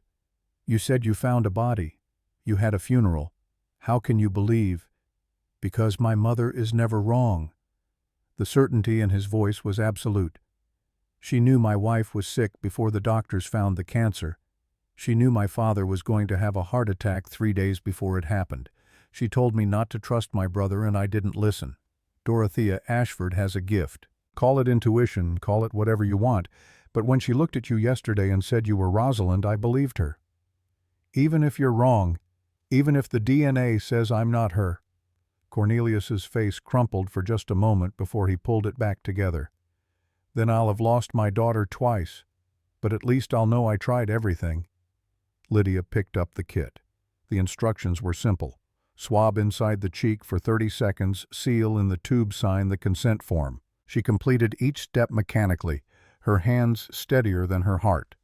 You said you found a body. You had a funeral. How can you believe?" "Because my mother is never wrong." The certainty in his voice was absolute. "She knew my wife was sick before the doctors found the cancer. She knew my father was going to have a heart attack 3 days before it happened. She told me not to trust my brother and I didn't listen. Dorothea Ashford has a gift. Call it intuition, call it whatever you want, But when she looked at you yesterday and said you were Rosalind, I believed her. Even if you're wrong, even if the DNA says I'm not her." Cornelius's face crumpled for just a moment before he pulled it back together. "Then I'll have lost my daughter twice, but at least I'll know I tried everything." Lydia picked up the kit. The instructions were simple. Swab inside the cheek for 30 seconds, seal in the tube sign the consent form. She completed each step mechanically, her hands steadier than her heart.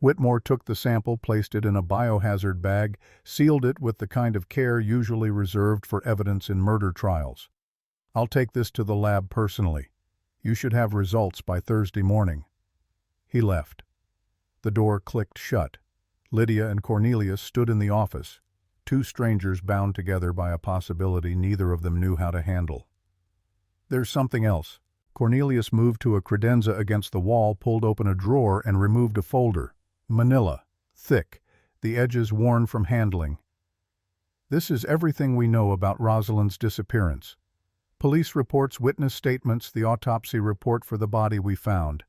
Whitmore took the sample, placed it in a biohazard bag, sealed it with the kind of care usually reserved for evidence in murder trials. "I'll take this to the lab personally. You should have results by Thursday morning." He left. The door clicked shut. Lydia and Cornelius stood in the office, two strangers bound together by a possibility neither of them knew how to handle. "There's something else." Cornelius moved to a credenza against the wall, pulled open a drawer, and removed a folder. Manila, thick, the edges worn from handling. "This is everything we know about Rosalind's disappearance. Police reports, witness statements, the autopsy report for the body we found.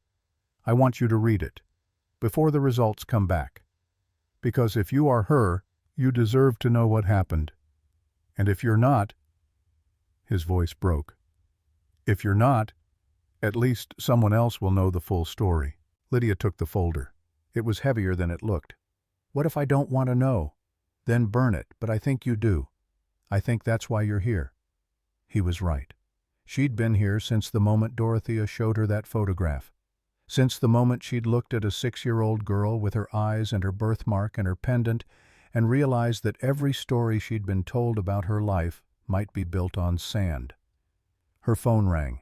I want you to read it, before the results come back. Because if you are her, you deserve to know what happened. And if you're not—" His voice broke. "If you're not, at least someone else will know the full story." Lydia took the folder. It was heavier than it looked. "What if I don't want to know? Then burn it, but I think you do. I think that's why you're here." He was right. She'd been here since the moment Dorothea showed her that photograph. Since the moment she'd looked at a 6-year-old girl with her eyes and her birthmark and her pendant and realized that every story she'd been told about her life might be built on sand. Her phone rang.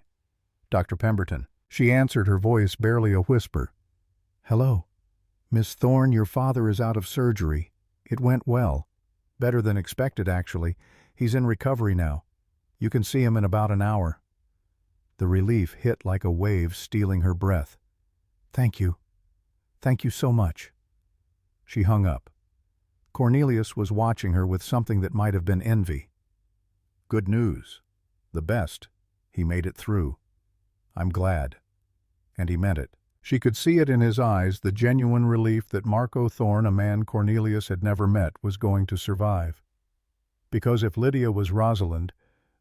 "Dr. Pemberton." She answered, her voice barely a whisper. "Hello. Miss Thorne, your father is out of surgery. It went well. Better than expected, actually. He's in recovery now. You can see him in about an hour." The relief hit like a wave, stealing her breath. "Thank you. Thank you so much." She hung up. Cornelius was watching her with something that might have been envy. "Good news. The best. He made it through. I'm glad." And he meant it. She could see it in his eyes, the genuine relief that Marco Thorne, a man Cornelius had never met, was going to survive. Because if Lydia was Rosalind,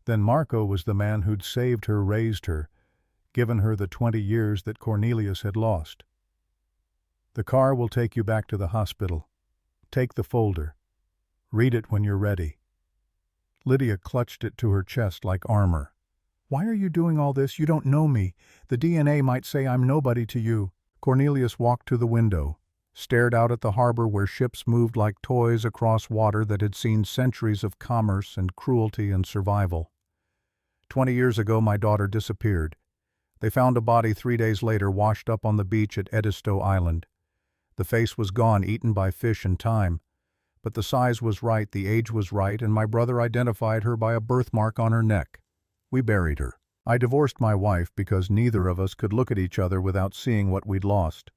then Marco was the man who'd saved her, raised her, given her the 20 years that Cornelius had lost. "The car will take you back to the hospital. Take the folder. Read it when you're ready." Lydia clutched it to her chest like armor. "Why are you doing all this? You don't know me. The DNA might say I'm nobody to you." Cornelius walked to the window, stared out at the harbor where ships moved like toys across water that had seen centuries of commerce and cruelty and survival. 20 years ago, my daughter disappeared. They found a body 3 days later washed up on the beach at Edisto Island. The face was gone, eaten by fish and time. But the size was right, the age was right, and my brother identified her by a birthmark on her neck. We buried her. I divorced my wife because neither of us could look at each other without seeing what we'd lost.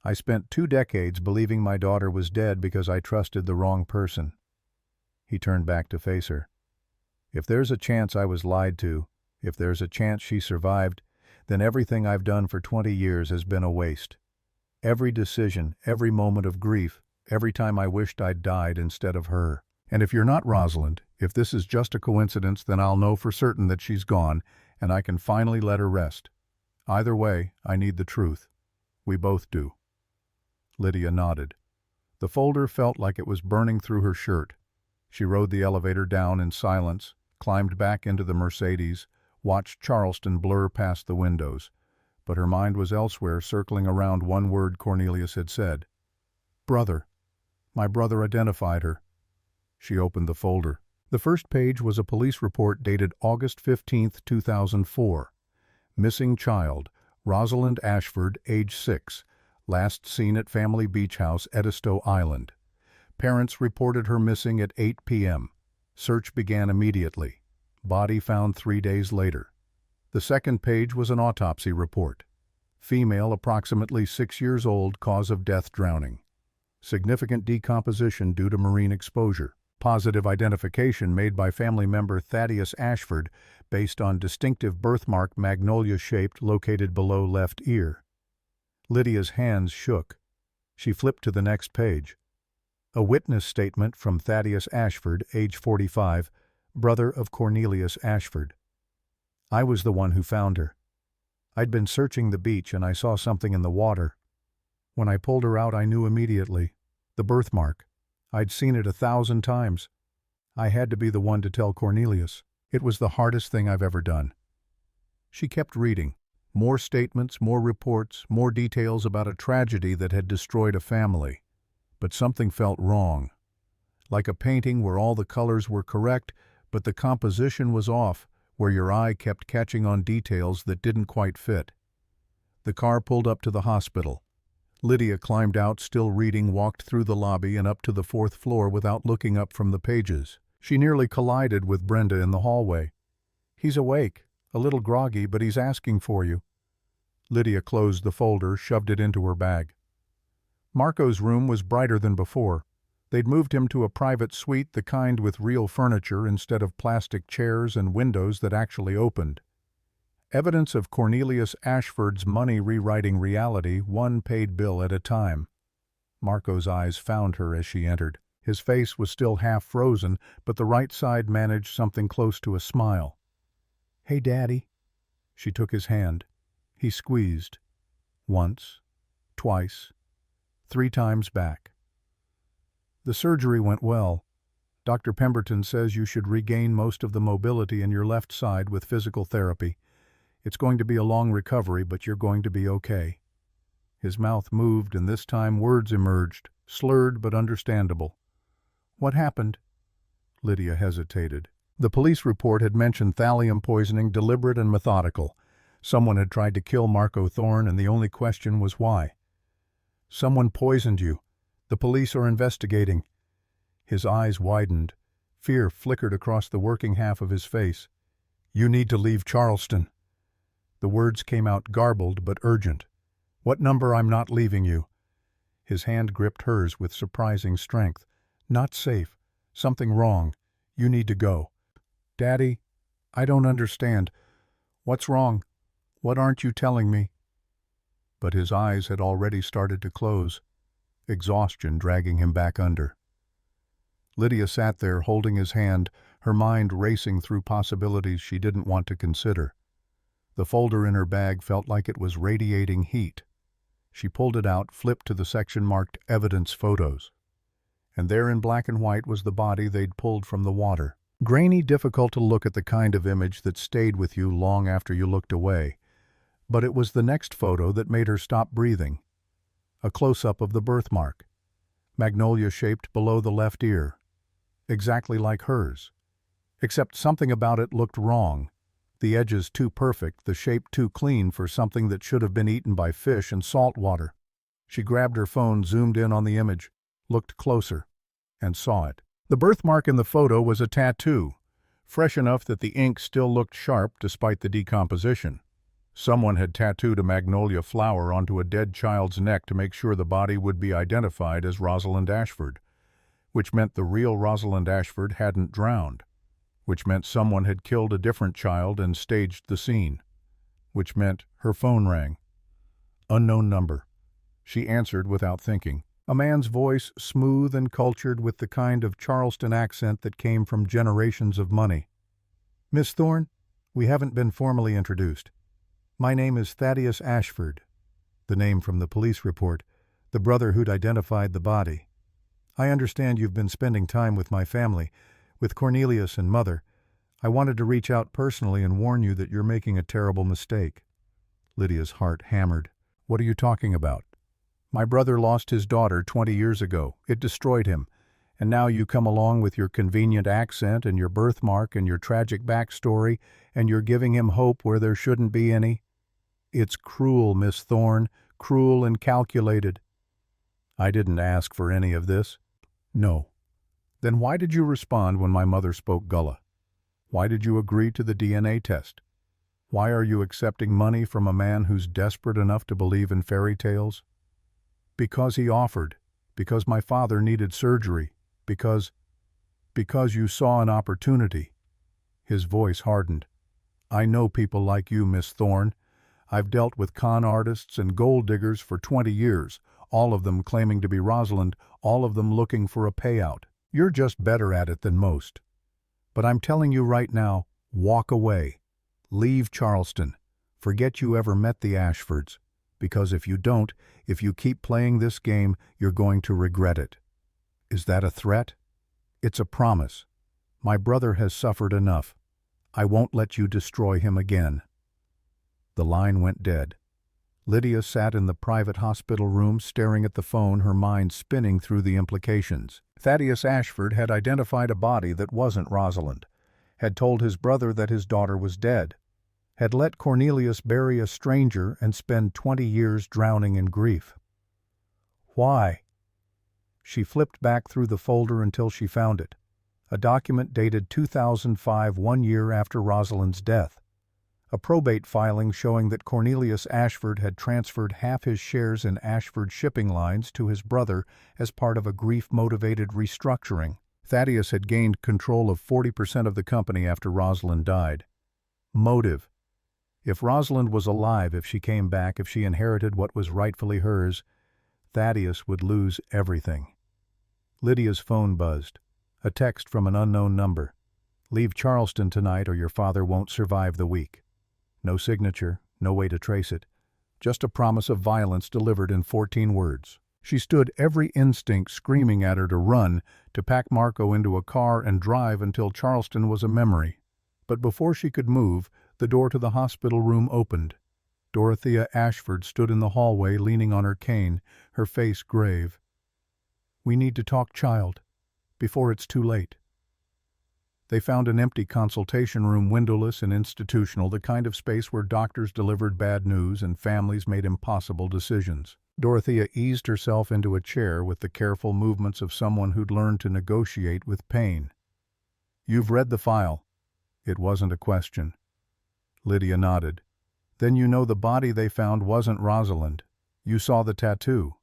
I spent 2 decades believing my daughter was dead because I trusted the wrong person." He turned back to face her. "If there's a chance I was lied to, if there's a chance she survived, then everything I've done for 20 years has been a waste. Every decision, every moment of grief, every time I wished I'd died instead of her. And if you're not Rosalind, if this is just a coincidence, then I'll know for certain that she's gone, and I can finally let her rest. Either way, I need the truth. We both do." Lydia nodded. The folder felt like it was burning through her shirt. She rode the elevator down in silence, climbed back into the Mercedes, watched Charleston blur past the windows. But her mind was elsewhere, circling around one word Cornelius had said. "Brother. My brother identified her." She opened the folder. The first page was a police report dated August 15, 2004. Missing child, Rosalind Ashford, age 6, last seen at family beach house, Edisto Island. Parents reported her missing at 8 p.m. Search began immediately. Body found 3 days later. The second page was an autopsy report. Female, approximately 6 years old, cause of death drowning. Significant decomposition due to marine exposure. Positive identification made by family member Thaddeus Ashford based on distinctive birthmark magnolia-shaped located below left ear. Lydia's hands shook. She flipped to the next page. A witness statement from Thaddeus Ashford, age 45, brother of Cornelius Ashford. I was the one who found her. I'd been searching the beach and I saw something in the water. When I pulled her out, I knew immediately. The birthmark. I'd seen it 1,000 times. I had to be the one to tell Cornelius. It was the hardest thing I've ever done. She kept reading. More statements, more reports, more details about a tragedy that had destroyed a family. But something felt wrong. Like a painting where all the colors were correct, but the composition was off, where your eye kept catching on details that didn't quite fit. The car pulled up to the hospital. Lydia climbed out, still reading, walked through the lobby and up to the 4th floor without looking up from the pages. She nearly collided with Brenda in the hallway. "He's awake, a little groggy, but he's asking for you." Lydia closed the folder, shoved it into her bag. Marco's room was brighter than before. They'd moved him to a private suite, the kind with real furniture instead of plastic chairs and windows that actually opened. Evidence of Cornelius Ashford's money rewriting reality, one paid bill at a time. Marco's eyes found her as she entered. His face was still half frozen, but the right side managed something close to a smile. "Hey, Daddy." She took his hand. He squeezed. Once, twice, 3 times back. "The surgery went well. Dr. Pemberton says you should regain most of the mobility in your left side with physical therapy. It's going to be a long recovery, but you're going to be okay." His mouth moved, and this time words emerged, slurred but understandable. "What happened?" Lydia hesitated. The police report had mentioned thallium poisoning, deliberate and methodical. Someone had tried to kill Marco Thorne, and the only question was why. "Someone poisoned you. The police are investigating." His eyes widened. Fear flickered across the working half of his face. "You need to leave Charleston." The words came out garbled but urgent. "What number? I'm not leaving you." His hand gripped hers with surprising strength. "Not safe. Something wrong. You need to go." "Daddy, I don't understand. What's wrong? What aren't you telling me?" But his eyes had already started to close, exhaustion dragging him back under. Lydia sat there holding his hand, her mind racing through possibilities she didn't want to consider. The folder in her bag felt like it was radiating heat. She pulled it out, flipped to the section marked Evidence Photos. And there in black and white was the body they'd pulled from the water. Grainy, difficult to look at, the kind of image that stayed with you long after you looked away. But it was the next photo that made her stop breathing. A close-up of the birthmark, magnolia-shaped below the left ear. Exactly like hers. Except something about it looked wrong. The edges too perfect, the shape too clean for something that should have been eaten by fish and salt water. She grabbed her phone, zoomed in on the image, looked closer, and saw it. The birthmark in the photo was a tattoo, fresh enough that the ink still looked sharp despite the decomposition. Someone had tattooed a magnolia flower onto a dead child's neck to make sure the body would be identified as Rosalind Ashford, which meant the real Rosalind Ashford hadn't drowned, which meant someone had killed a different child and staged the scene, which meant her phone rang. Unknown number. She answered without thinking. A man's voice, smooth and cultured with the kind of Charleston accent that came from generations of money. "Miss Thorne, we haven't been formally introduced. My name is Thaddeus Ashford," the name from the police report, the brother who'd identified the body. "I understand you've been spending time with my family, with Cornelius and Mother. I wanted to reach out personally and warn you that you're making a terrible mistake." Lydia's heart hammered. "What are you talking about?" "My brother lost his daughter 20 years ago. It destroyed him. And now you come along with your convenient accent and your birthmark and your tragic backstory, and you're giving him hope where there shouldn't be any. It's cruel, Miss Thorne, cruel and calculated." "I didn't ask for any of this." "No." "Then why did you respond when my mother spoke Gullah? Why did you agree to the DNA test? Why are you accepting money from a man who's desperate enough to believe in fairy tales?" "Because he offered. Because my father needed surgery. Because you saw an opportunity." His voice hardened. "I know people like you, Miss Thorne. I've dealt with con artists and gold diggers for 20 years, all of them claiming to be Rosalind, all of them looking for a payout. You're just better at it than most. But I'm telling you right now, walk away. Leave Charleston. Forget you ever met the Ashfords. Because if you don't, if you keep playing this game, you're going to regret it. Is that a threat? It's a promise. My brother has suffered enough. I won't let you destroy him again. The line went dead. Lydia sat in the private hospital room staring at the phone, her mind spinning through the implications. Thaddeus Ashford had identified a body that wasn't Rosalind, had told his brother that his daughter was dead, had let Cornelius bury a stranger and spend 20 years drowning in grief. Why? She flipped back through the folder until she found it. A document dated 2005, 1 year after Rosalind's death. A probate filing showing that Cornelius Ashford had transferred half his shares in Ashford Shipping Lines to his brother as part of a grief-motivated restructuring. Thaddeus had gained control of 40% of the company after Rosalind died. Motive. If Rosalind was alive, if she came back, if she inherited what was rightfully hers, Thaddeus would lose everything. Lydia's phone buzzed. A text from an unknown number. Leave Charleston tonight or your father won't survive the week. No signature, no way to trace it. Just a promise of violence delivered in 14 words. She stood, every instinct screaming at her to run, to pack Marco into a car and drive until Charleston was a memory. But before she could move, the door to the hospital room opened. Dorothea Ashford stood in the hallway leaning on her cane, her face grave. "We need to talk, child, before it's too late." They found an empty consultation room, windowless and institutional, the kind of space where doctors delivered bad news and families made impossible decisions. Dorothea eased herself into a chair with the careful movements of someone who'd learned to negotiate with pain. "You've read the file." It wasn't a question. Lydia nodded. "Then you know the body they found wasn't Rosalind. You saw the tattoo."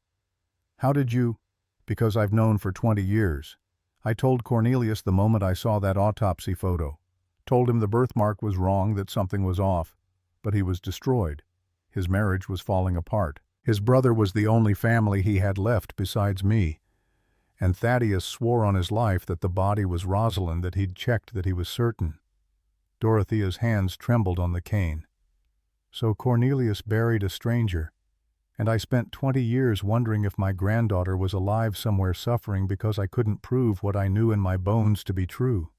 "How did you?" "Because I've known for 20 years. I told Cornelius the moment I saw that autopsy photo. Told him the birthmark was wrong, that something was off. But he was destroyed. His marriage was falling apart. His brother was the only family he had left besides me. And Thaddeus swore on his life that the body was Rosalind, that he'd checked, that he was certain." Dorothea's hands trembled on the cane. "So Cornelius buried a stranger. And I spent 20 years wondering if my granddaughter was alive somewhere suffering because I couldn't prove what I knew in my bones to be true.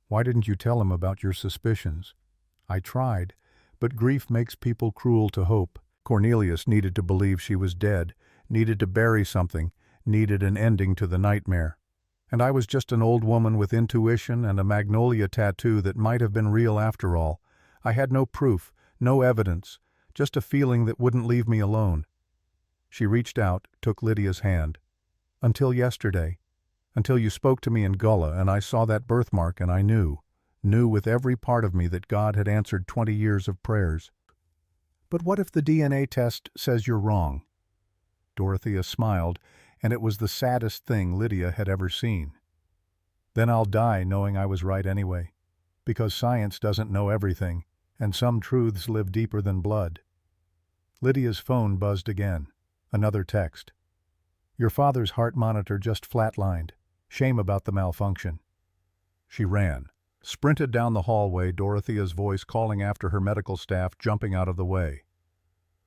Why didn't you tell him about your suspicions?" "I tried, but grief makes people cruel to hope." Cornelius needed to believe she was dead, needed to bury something, needed an ending to the nightmare. And I was just an old woman with intuition and a magnolia tattoo that might have been real after all. I had no proof, no evidence, just a feeling that wouldn't leave me alone. She reached out, took Lydia's hand. "Until yesterday. Until you spoke to me in Gullah and I saw that birthmark and I knew with every part of me that God had answered 20 years of prayers." "But what if the DNA test says you're wrong?" Dorothea smiled, and it was the saddest thing Lydia had ever seen. "Then I'll die knowing I was right anyway. Because science doesn't know everything, and some truths live deeper than blood." Lydia's phone buzzed again. Another text. "Your father's heart monitor just flatlined. Shame about the malfunction." She ran, sprinted down the hallway, Dorothea's voice calling after her medical staff jumping out of the way.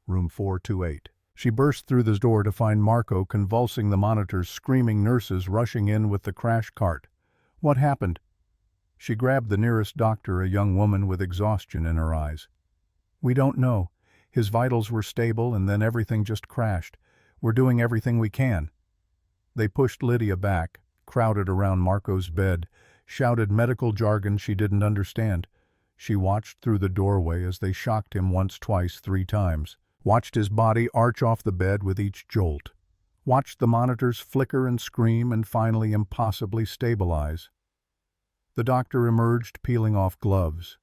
Room 428. She burst through the door to find Marco convulsing the monitors, screaming, nurses rushing in with the crash cart. "What happened?" She grabbed the nearest doctor, a young woman with exhaustion in her eyes. "We don't know. His vitals were stable and then everything just crashed. We're doing everything we can." They pushed Lydia back, crowded around Marco's bed, shouted medical jargon she didn't understand. She watched through the doorway as they shocked him once, twice, 3 times. Watched his body arch off the bed with each jolt. Watched the monitors flicker and scream and finally impossibly stabilize. The doctor emerged, peeling off gloves.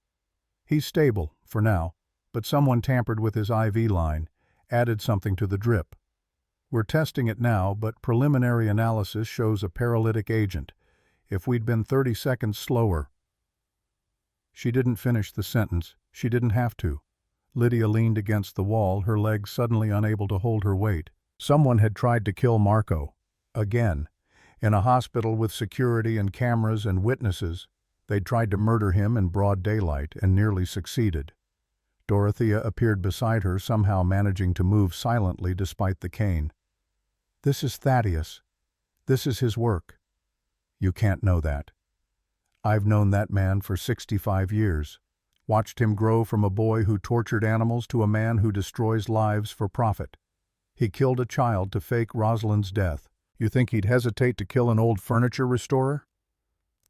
"He's stable, for now, but someone tampered with his IV line, added something to the drip. We're testing it now, but preliminary analysis shows a paralytic agent. If we'd been 30 seconds slower..." She didn't finish the sentence. She didn't have to. Lydia leaned against the wall, her legs suddenly unable to hold her weight. Someone had tried to kill Marco. Again. In a hospital with security and cameras and witnesses, they'd tried to murder him in broad daylight and nearly succeeded. Dorothea appeared beside her, somehow managing to move silently despite the cane. "This is Thaddeus. This is his work." "You can't know that. I've known that man for 65 years. Watched him grow from a boy who tortured animals to a man who destroys lives for profit. He killed a child to fake Rosalind's death. You think he'd hesitate to kill an old furniture restorer?"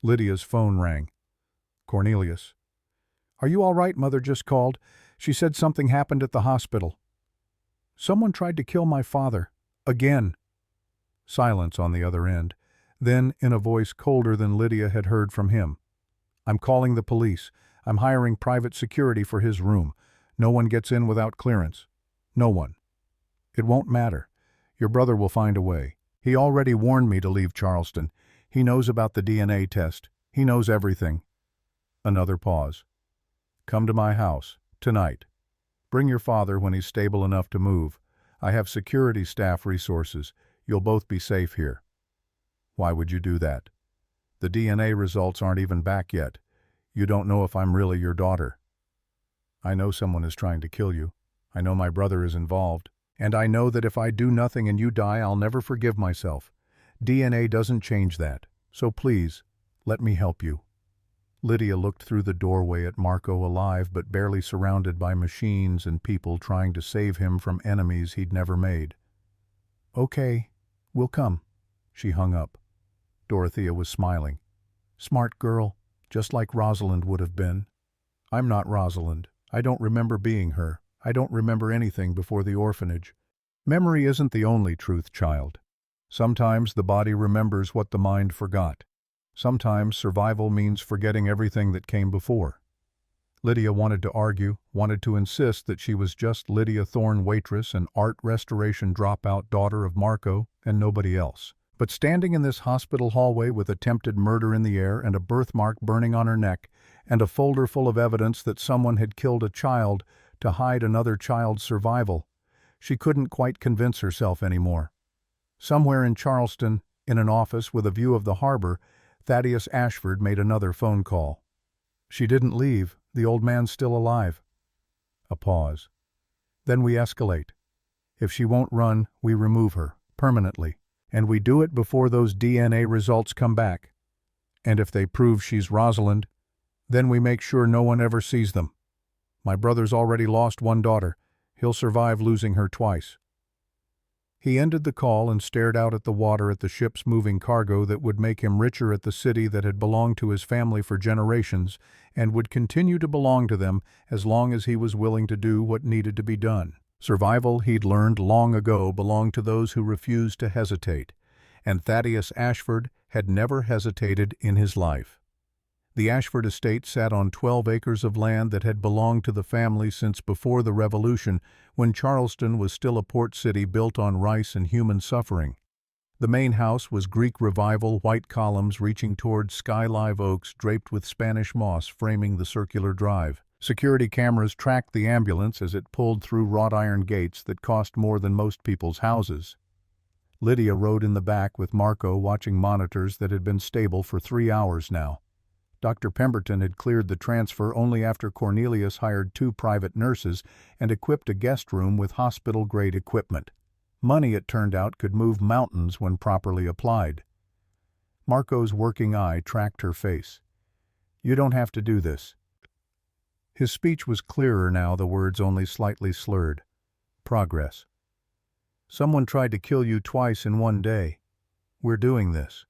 Lydia's phone rang. "Cornelius." "Are you all right? Mother just called. She said something happened at the hospital." "Someone tried to kill my father. Again." Silence on the other end. Then, in a voice colder than Lydia had heard from him, "I'm calling the police. I'm hiring private security for his room. No one gets in without clearance. No one. It won't matter. Your brother will find a way. He already warned me to leave Charleston. He knows about the DNA test. He knows everything." Another pause. "Come to my house, tonight. Bring your father when he's stable enough to move. I have security staff resources. You'll both be safe here." "Why would you do that?" "The DNA results aren't even back yet. You don't know if I'm really your daughter." "I know someone is trying to kill you. I know my brother is involved. And I know that if I do nothing and you die, I'll never forgive myself. DNA doesn't change that. So please, let me help you." Lydia looked through the doorway at Marco, alive but barely surrounded by machines and people trying to save him from enemies he'd never made. "Okay, we'll come." She hung up. Dorothea was smiling. "Smart girl, just like Rosalind would have been." "I'm not Rosalind. I don't remember being her. I don't remember anything before the orphanage." "Memory isn't the only truth, child. Sometimes the body remembers what the mind forgot. Sometimes survival means forgetting everything that came before." Lydia wanted to argue, wanted to insist that she was just Lydia Thorne, waitress and art restoration dropout daughter of Marco and nobody else. But standing in this hospital hallway with attempted murder in the air and a birthmark burning on her neck and a folder full of evidence that someone had killed a child to hide another child's survival, she couldn't quite convince herself anymore. Somewhere in Charleston, in an office with a view of the harbor, Thaddeus Ashford made another phone call. "She didn't leave. The old man's still alive." A pause. "Then we escalate. If she won't run, we remove her, permanently. And we do it before those DNA results come back. And if they prove she's Rosalind, then we make sure no one ever sees them. My brother's already lost one daughter. He'll survive losing her twice." He ended the call and stared out at the water at the ship's moving cargo that would make him richer at the city that had belonged to his family for generations and would continue to belong to them as long as he was willing to do what needed to be done. Survival, he'd learned long ago, belonged to those who refused to hesitate, and Thaddeus Ashford had never hesitated in his life. The Ashford estate sat on 12 acres of land that had belonged to the family since before the Revolution, when Charleston was still a port city built on rice and human suffering. The main house was Greek Revival, white columns reaching toward sky-live oaks draped with Spanish moss framing the circular drive. Security cameras tracked the ambulance as it pulled through wrought iron gates that cost more than most people's houses. Lydia rode in the back with Marco, watching monitors that had been stable for 3 hours now. Dr. Pemberton had cleared the transfer only after Cornelius hired 2 private nurses and equipped a guest room with hospital-grade equipment. Money, it turned out, could move mountains when properly applied. Marco's working eye tracked her face. "You don't have to do this." His speech was clearer now, the words only slightly slurred. "Progress. Someone tried to kill you twice in one day. We're doing this.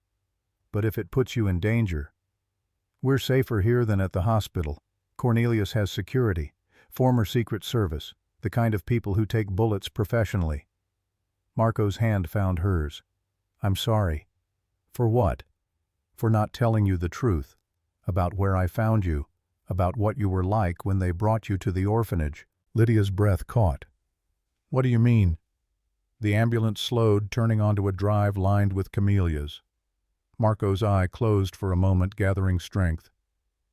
But if it puts you in danger, we're safer here than at the hospital. Cornelius has security, former Secret Service, the kind of people who take bullets professionally." Marco's hand found hers. "I'm sorry." "For what?" "For not telling you the truth. About where I found you. About what you were like when they brought you to the orphanage." Lydia's breath caught. "What do you mean?" The ambulance slowed, turning onto a drive lined with camellias. Marco's eye closed for a moment, gathering strength.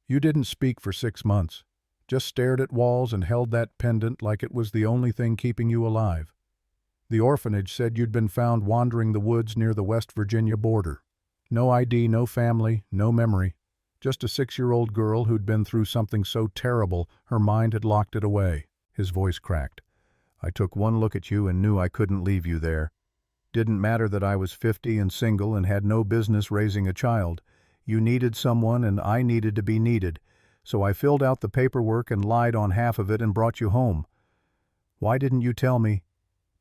"You didn't speak for 6 months. Just stared at walls and held that pendant like it was the only thing keeping you alive. The orphanage said you'd been found wandering the woods near the West Virginia border. No ID, no family, no memory. Just a 6-year-old girl who'd been through something so terrible her mind had locked it away. His voice cracked. I took one look at you and knew I couldn't leave you there. Didn't matter that I was 50 and single and had no business raising a child. You needed someone and I needed to be needed. So I filled out the paperwork and lied on half of it and brought you home. Why didn't you tell me?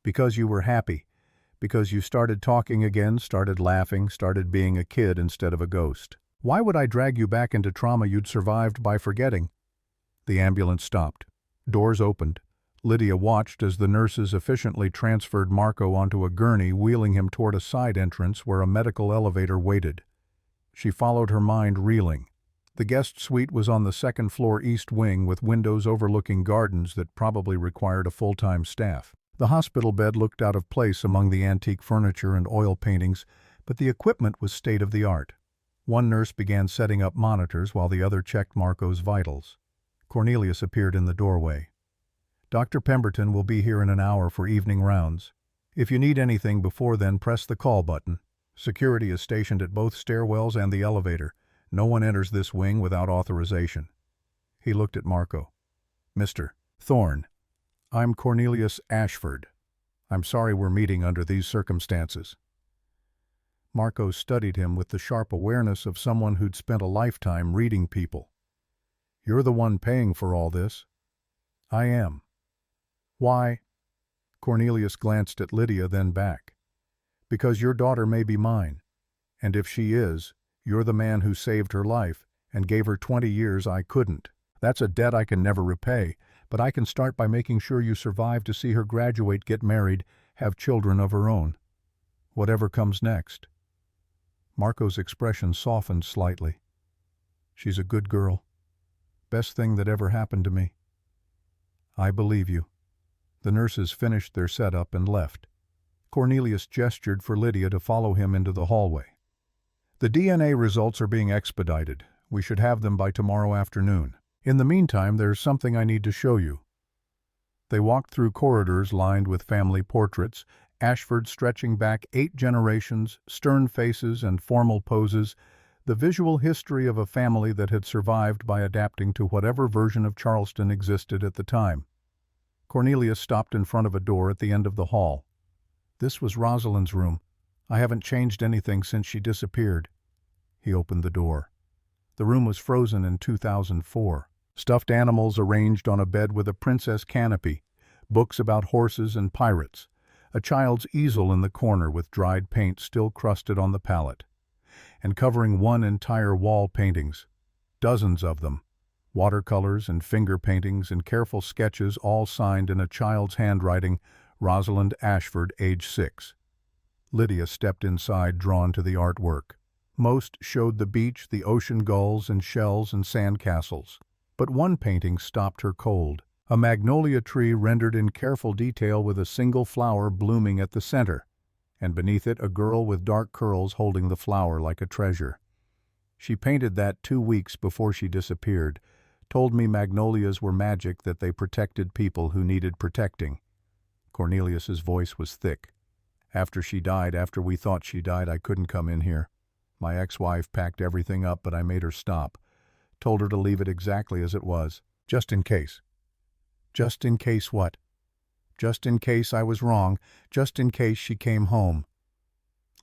Because you were happy. Because you started talking again, started laughing, started being a kid instead of a ghost. Why would I drag you back into trauma you'd survived by forgetting? The ambulance stopped. Doors opened. Lydia watched as the nurses efficiently transferred Marco onto a gurney, wheeling him toward a side entrance where a medical elevator waited. She followed, her mind reeling. The guest suite was on the second-floor east wing with windows overlooking gardens that probably required a full-time staff. The hospital bed looked out of place among the antique furniture and oil paintings, but the equipment was state-of-the-art. One nurse began setting up monitors while the other checked Marco's vitals. Cornelius appeared in the doorway. Dr. Pemberton will be here in an hour for evening rounds. If you need anything before then, press the call button. Security is stationed at both stairwells and the elevator. No one enters this wing without authorization. He looked at Marco. Mr. Thorne, I'm Cornelius Ashford. I'm sorry we're meeting under these circumstances. Marco studied him with the sharp awareness of someone who'd spent a lifetime reading people. You're the one paying for all this. I am. Why? Cornelius glanced at Lydia, then back. Because your daughter may be mine, and if she is, you're the man who saved her life and gave her 20 years I couldn't. That's a debt I can never repay, but I can start by making sure you survive to see her graduate, get married, have children of her own. Whatever comes next. Marco's expression softened slightly. She's a good girl. Best thing that ever happened to me. I believe you. The nurses finished their setup and left. Cornelius gestured for Lydia to follow him into the hallway. The DNA results are being expedited. We should have them by tomorrow afternoon. In the meantime, there's something I need to show you. They walked through corridors lined with family portraits, Ashford stretching back 8 generations, stern faces and formal poses, the visual history of a family that had survived by adapting to whatever version of Charleston existed at the time. Cornelius stopped in front of a door at the end of the hall. This was Rosalind's room. I haven't changed anything since she disappeared. He opened the door. The room was frozen in 2004. Stuffed animals arranged on a bed with a princess canopy, books about horses and pirates, a child's easel in the corner with dried paint still crusted on the palette, and covering one entire wall paintings, dozens of them, watercolors and finger paintings and careful sketches all signed in a child's handwriting, Rosalind Ashford, age 6. Lydia stepped inside, drawn to the artwork. Most showed the beach, the ocean gulls and shells and sandcastles. But one painting stopped her cold. A magnolia tree rendered in careful detail with a single flower blooming at the center, and beneath it a girl with dark curls holding the flower like a treasure. She painted that 2 weeks before she disappeared, told me magnolias were magic, that they protected people who needed protecting. Cornelius's voice was thick. After she died, after we thought she died, I couldn't come in here. My ex-wife packed everything up, but I made her stop. Told her to leave it exactly as it was, just in case. Just in case what? Just in case I was wrong, just in case she came home.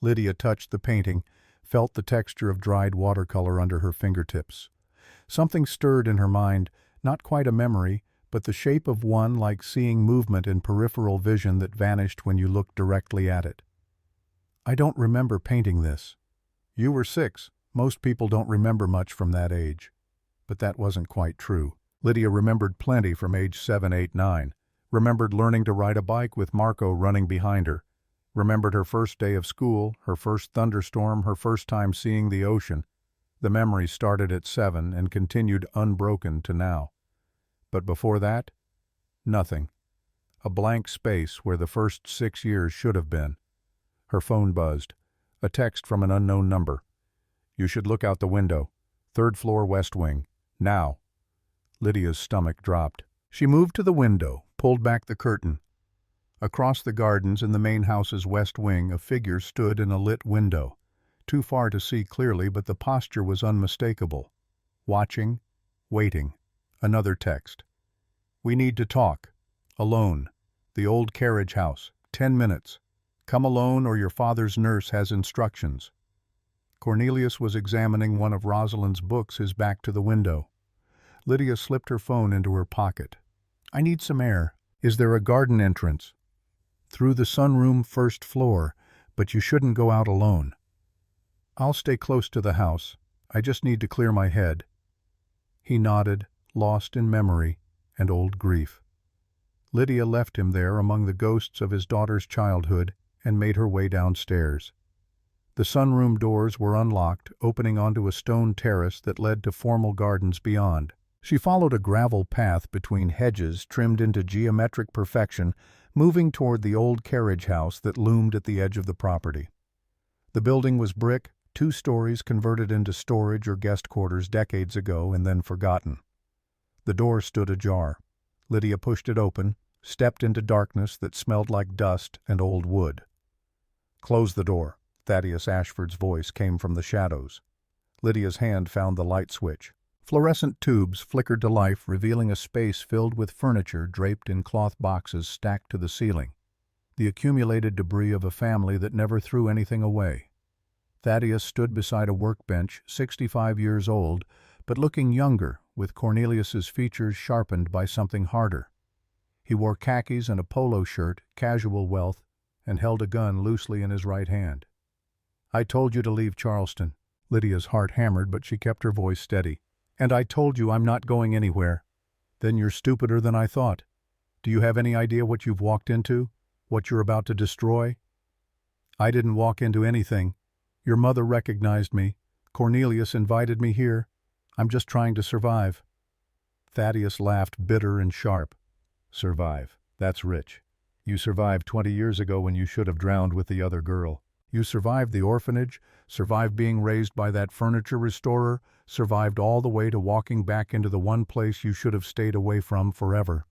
Lydia touched the painting, felt the texture of dried watercolor under her fingertips. Something stirred in her mind, not quite a memory, but the shape of one, like seeing movement in peripheral vision that vanished when you looked directly at it. I don't remember painting this. You were 6. Most people don't remember much from that age. But that wasn't quite true. Lydia remembered plenty from age 7, 8, 9. Remembered learning to ride a bike with Marco running behind her. Remembered her first day of school, her first thunderstorm, her first time seeing the ocean. The memory started at 7 and continued unbroken to now. But before that, nothing. A blank space where the first 6 years should have been. Her phone buzzed. A text from an unknown number. You should look out the window. 3rd floor west wing. Now. Lydia's stomach dropped. She moved to the window, pulled back the curtain. Across the gardens in the main house's west wing, a figure stood in a lit window. Too far to see clearly, but the posture was unmistakable. Watching, waiting. Another text. "We need to talk. Alone. The old carriage house. 10 minutes. Come alone or your father's nurse has instructions." Cornelius was examining one of Rosalind's books, his back to the window. Lydia slipped her phone into her pocket. "I need some air. Is there a garden entrance?" "Through the sunroom, first floor, but you shouldn't go out alone." "I'll stay close to the house. I just need to clear my head." He nodded, lost in memory and old grief. Lydia left him there among the ghosts of his daughter's childhood and made her way downstairs. The sunroom doors were unlocked, opening onto a stone terrace that led to formal gardens beyond. She followed a gravel path between hedges trimmed into geometric perfection, moving toward the old carriage house that loomed at the edge of the property. The building was brick, 2 stories converted into storage or guest quarters decades ago and then forgotten. The door stood ajar. Lydia pushed it open, stepped into darkness that smelled like dust and old wood. "Close the door." Thaddeus Ashford's voice came from the shadows. Lydia's hand found the light switch. Fluorescent tubes flickered to life, revealing a space filled with furniture draped in cloth boxes stacked to the ceiling. The accumulated debris of a family that never threw anything away. Thaddeus stood beside a workbench, 65 years old, but looking younger, with Cornelius's features sharpened by something harder. He wore khakis and a polo shirt, casual wealth, and held a gun loosely in his right hand. "I told you to leave Charleston." Lydia's heart hammered, but she kept her voice steady. "And I told you I'm not going anywhere." "Then you're stupider than I thought. Do you have any idea what you've walked into? What you're about to destroy?" "I didn't walk into anything. Your mother recognized me. Cornelius invited me here. I'm just trying to survive." Thaddeus laughed, bitter and sharp. "Survive. That's rich. You survived 20 years ago when you should have drowned with the other girl. You survived the orphanage, survived being raised by that furniture restorer, survived all the way to walking back into the one place you should have stayed away from forever.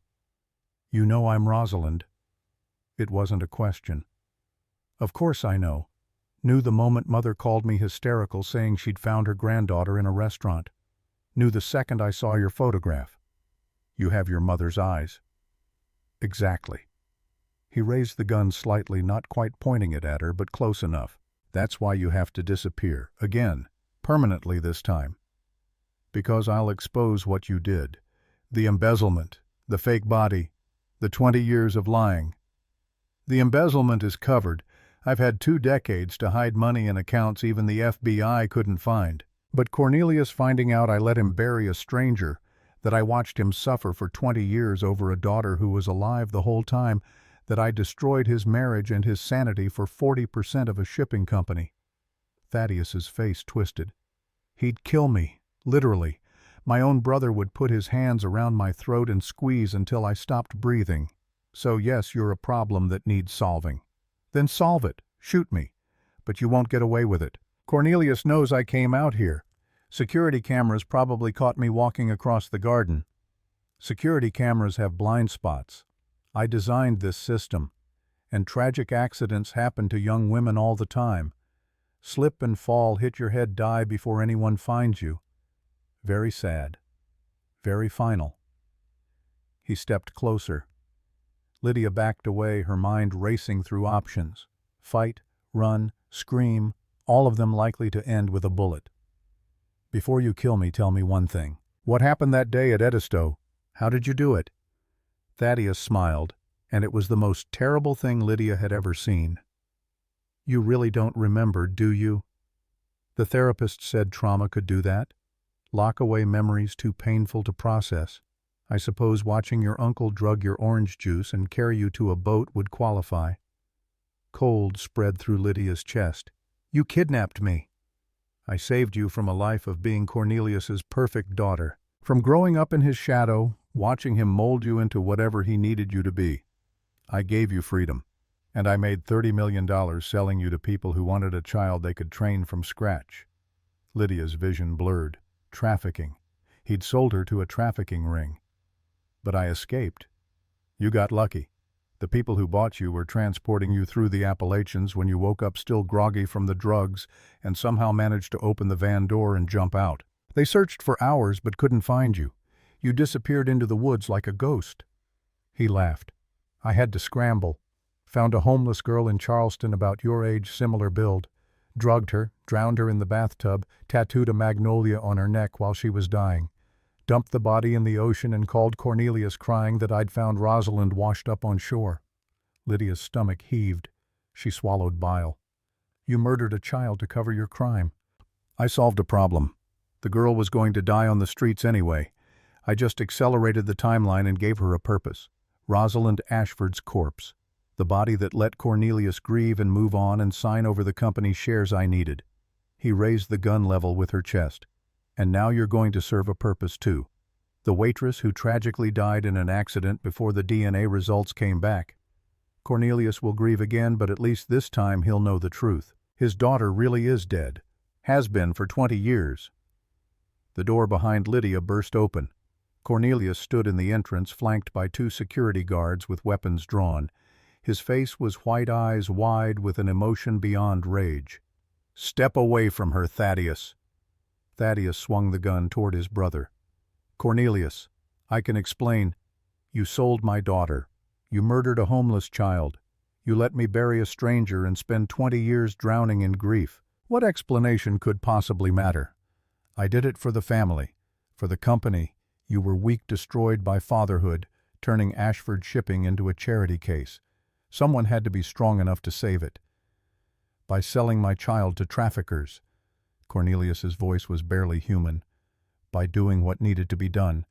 You know I'm Rosalind." It wasn't a question. "Of course I know. Knew the moment Mother called me hysterical saying she'd found her granddaughter in a restaurant. Knew the second I saw your photograph. You have your mother's eyes." "Exactly." He raised the gun slightly, not quite pointing it at her, but close enough. "That's why you have to disappear. Again. Permanently this time. Because I'll expose what you did. The embezzlement, the fake body, the 20 years of lying. The embezzlement is covered. I've had 2 decades to hide money in accounts even the FBI couldn't find. But Cornelius finding out I let him bury a stranger, that I watched him suffer for 20 years over a daughter who was alive the whole time, that I destroyed his marriage and his sanity for 40% of a shipping company." Thaddeus's face twisted. "He'd kill me, literally. My own brother would put his hands around my throat and squeeze until I stopped breathing. So yes, you're a problem that needs solving. Then solve it. Shoot me. But you won't get away with it. Cornelius knows I came out here. Security cameras probably caught me walking across the garden. Security cameras have blind spots. I designed this system, and tragic accidents happen to young women all the time. Slip and fall, hit your head, die before anyone finds you. Very sad. Very final." He stepped closer. Lydia backed away, her mind racing through options. Fight, run, scream, all of them likely to end with a bullet. "Before you kill me, tell me one thing. What happened that day at Edisto? How did you do it?" Thaddeus smiled, and it was the most terrible thing Lydia had ever seen. "You really don't remember, do you? The therapist said trauma could do that. Lock away memories too painful to process. I suppose watching your uncle drug your orange juice and carry you to a boat would qualify." Cold spread through Lydia's chest. "You kidnapped me. I saved you from a life of being Cornelius's perfect daughter. From growing up in his shadow, watching him mold you into whatever he needed you to be. I gave you freedom, and I made $30 million selling you to people who wanted a child they could train from scratch." Lydia's vision blurred. Trafficking. He'd sold her to a trafficking ring. But I escaped. You got lucky. The people who bought you were transporting you through the Appalachians when you woke up still groggy from the drugs and somehow managed to open the van door and jump out. They searched for hours but couldn't find you. You disappeared into the woods like a ghost." He laughed. "I had to scramble. Found a homeless girl in Charleston about your age, similar build. Drugged her, drowned her in the bathtub, tattooed a magnolia on her neck while she was dying. Dumped the body in the ocean and called Cornelius crying that I'd found Rosalind washed up on shore." Lydia's stomach heaved. She swallowed bile. "You murdered a child to cover your crime." "I solved a problem. The girl was going to die on the streets anyway. I just accelerated the timeline and gave her a purpose. Rosalind Ashford's corpse. The body that let Cornelius grieve and move on and sign over the company's shares I needed." He raised the gun level with her chest. "And now you're going to serve a purpose too. The waitress who tragically died in an accident before the DNA results came back. Cornelius will grieve again, but at least this time he'll know the truth. His daughter really is dead. Has been for 20 years. The door behind Lydia burst open. Cornelius stood in the entrance, flanked by 2 security guards with weapons drawn. His face was white eyes wide with an emotion beyond rage. "Step away from her, Thaddeus." Thaddeus swung the gun toward his brother. "Cornelius, I can explain. You sold my daughter. You murdered a homeless child. You let me bury a stranger and spend 20 years drowning in grief. What explanation could possibly matter? I did it for the family, for the company. You were weak, destroyed by fatherhood, turning Ashford Shipping into a charity case. Someone had to be strong enough to save it. By selling my child to traffickers." Cornelius's voice was barely human. "By doing what needed to be done.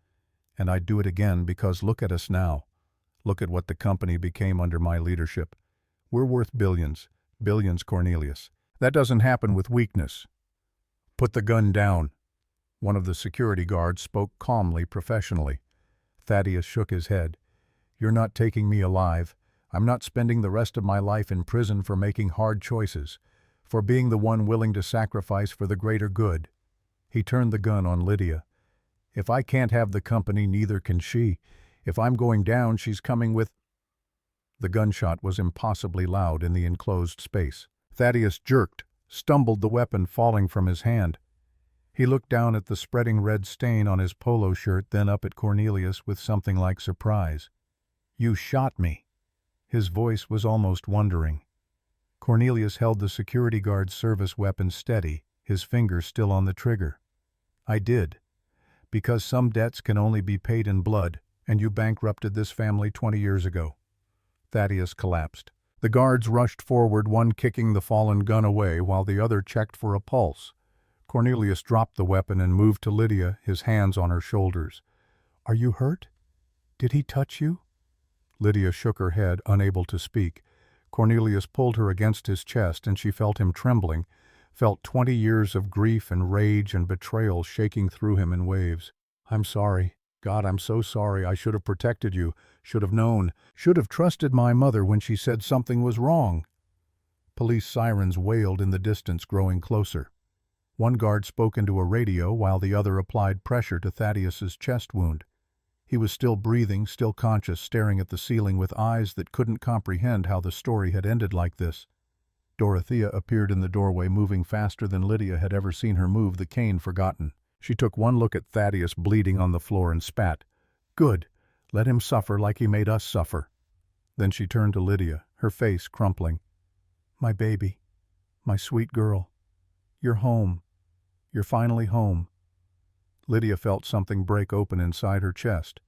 And I'd do it again because look at us now. Look at what the company became under my leadership. We're worth billions. Billions, Cornelius. That doesn't happen with weakness." "Put the gun down." One of the security guards spoke calmly, professionally. Thaddeus shook his head. "You're not taking me alive. I'm not spending the rest of my life in prison for making hard choices, for being the one willing to sacrifice for the greater good." He turned the gun on Lydia. "If I can't have the company, neither can she. If I'm going down, she's coming with—" The gunshot was impossibly loud in the enclosed space. Thaddeus jerked, stumbled, the weapon falling from his hand. He looked down at the spreading red stain on his polo shirt, then up at Cornelius with something like surprise. "You shot me." His voice was almost wondering. Cornelius held the security guard's service weapon steady, his finger still on the trigger. "I did. Because some debts can only be paid in blood, and you bankrupted this family 20 years ago." Thaddeus collapsed. The guards rushed forward, one kicking the fallen gun away while the other checked for a pulse. Cornelius dropped the weapon and moved to Lydia, his hands on her shoulders. "Are you hurt? Did he touch you?" Lydia shook her head, unable to speak. Cornelius pulled her against his chest, and she felt him trembling, felt 20 years of grief and rage and betrayal shaking through him in waves. "I'm sorry. God, I'm so sorry. I should have protected you, should have known, should have trusted my mother when she said something was wrong." Police sirens wailed in the distance, growing closer. One guard spoke into a radio while the other applied pressure to Thaddeus's chest wound. He was still breathing, still conscious, staring at the ceiling with eyes that couldn't comprehend how the story had ended like this. Dorothea appeared in the doorway, moving faster than Lydia had ever seen her move, the cane forgotten. She took one look at Thaddeus bleeding on the floor and spat. "Good. Let him suffer like he made us suffer." Then she turned to Lydia, her face crumpling. "My baby. My sweet girl. You're home. You're finally home." Lydia felt something break open inside her chest.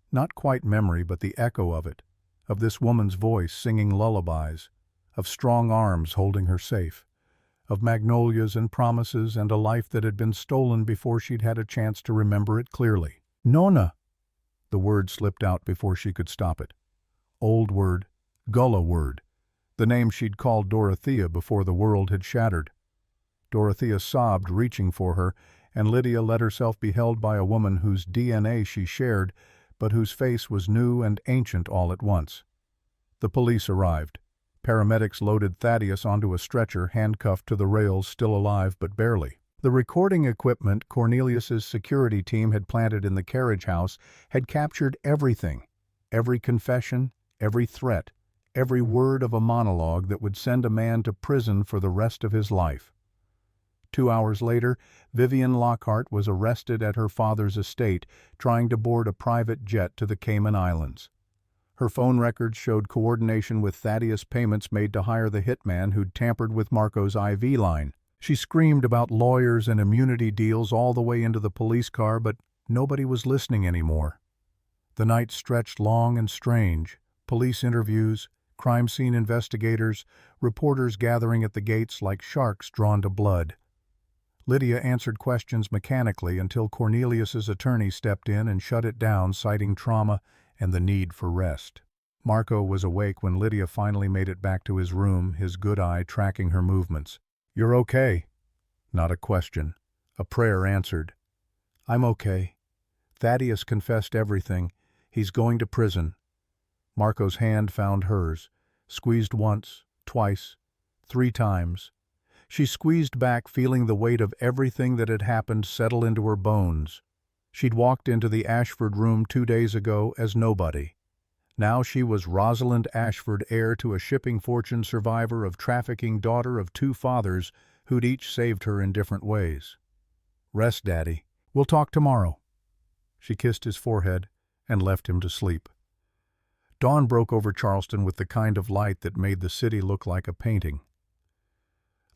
Not quite memory, but the echo of it, of this woman's voice singing lullabies, of strong arms holding her safe, of magnolias and promises and a life that had been stolen before she'd had a chance to remember it clearly. "Nona!" The word slipped out before she could stop it. Old word, Gullah word, the name she'd called Dorothea before the world had shattered. Dorothea sobbed, reaching for her, and Lydia let herself be held by a woman whose DNA she shared, but whose face was new and ancient all at once. The police arrived. Paramedics loaded Thaddeus onto a stretcher, handcuffed to the rails, still alive but barely. The recording equipment Cornelius's security team had planted in the carriage house had captured everything, every confession, every threat, every word of a monologue that would send a man to prison for the rest of his life. 2 hours later, Vivian Lockhart was arrested at her father's estate, trying to board a private jet to the Cayman Islands. Her phone records showed coordination with Thaddeus payments made to hire the hitman who'd tampered with Marco's IV line. She screamed about lawyers and immunity deals all the way into the police car, but nobody was listening anymore. The night stretched long and strange. Police interviews, crime scene investigators, reporters gathering at the gates like sharks drawn to blood. Lydia answered questions mechanically until Cornelius's attorney stepped in and shut it down, citing trauma and the need for rest. Marco was awake when Lydia finally made it back to his room, his good eye tracking her movements. "You're okay?" Not a question. A prayer answered. "I'm okay. Thaddeus confessed everything. He's going to prison." Marco's hand found hers, squeezed once, twice, 3 times. She squeezed back, feeling the weight of everything that had happened settle into her bones. She'd walked into the Ashford room 2 days ago as nobody. Now she was Rosalind Ashford, heir to a shipping fortune, survivor of trafficking, daughter of 2 fathers who'd each saved her in different ways. "Rest, Daddy. We'll talk tomorrow." She kissed his forehead and left him to sleep. Dawn broke over Charleston with the kind of light that made the city look like a painting.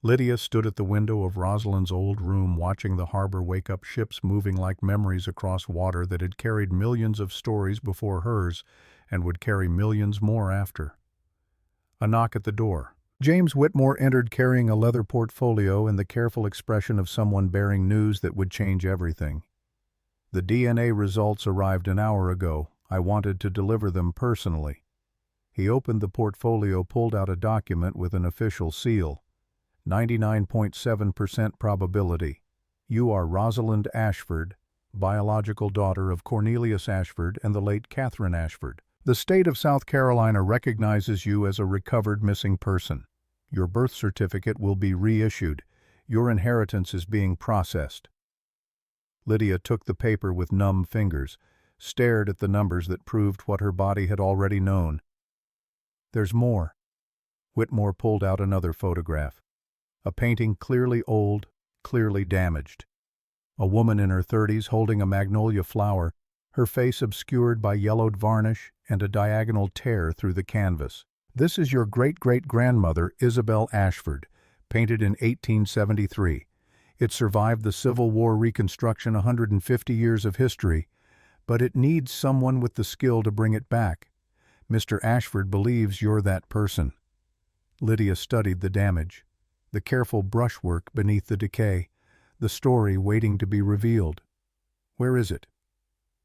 Lydia stood at the window of Rosalind's old room, watching the harbor wake up, ships moving like memories across water that had carried millions of stories before hers and would carry millions more after. A knock at the door. James Whitmore entered carrying a leather portfolio and the careful expression of someone bearing news that would change everything. "The DNA results arrived an hour ago. I wanted to deliver them personally." He opened the portfolio, pulled out a document with an official seal. 99.7% probability. You are Rosalind Ashford, biological daughter of Cornelius Ashford and the late Catherine Ashford. The state of South Carolina recognizes you as a recovered missing person. Your birth certificate will be reissued. Your inheritance is being processed. Lydia took the paper with numb fingers, stared at the numbers that proved what her body had already known. "There's more." Whitmore pulled out another photograph. A painting clearly old, clearly damaged. A woman in her 30s holding a magnolia flower, her face obscured by yellowed varnish and a diagonal tear through the canvas. "This is your great-great-grandmother, Isabel Ashford, painted in 1873. It survived the Civil War reconstruction, 150 years of history, but it needs someone with the skill to bring it back. Mr. Ashford believes you're that person." Lydia studied the damage, the careful brushwork beneath the decay, the story waiting to be revealed. "Where is it?"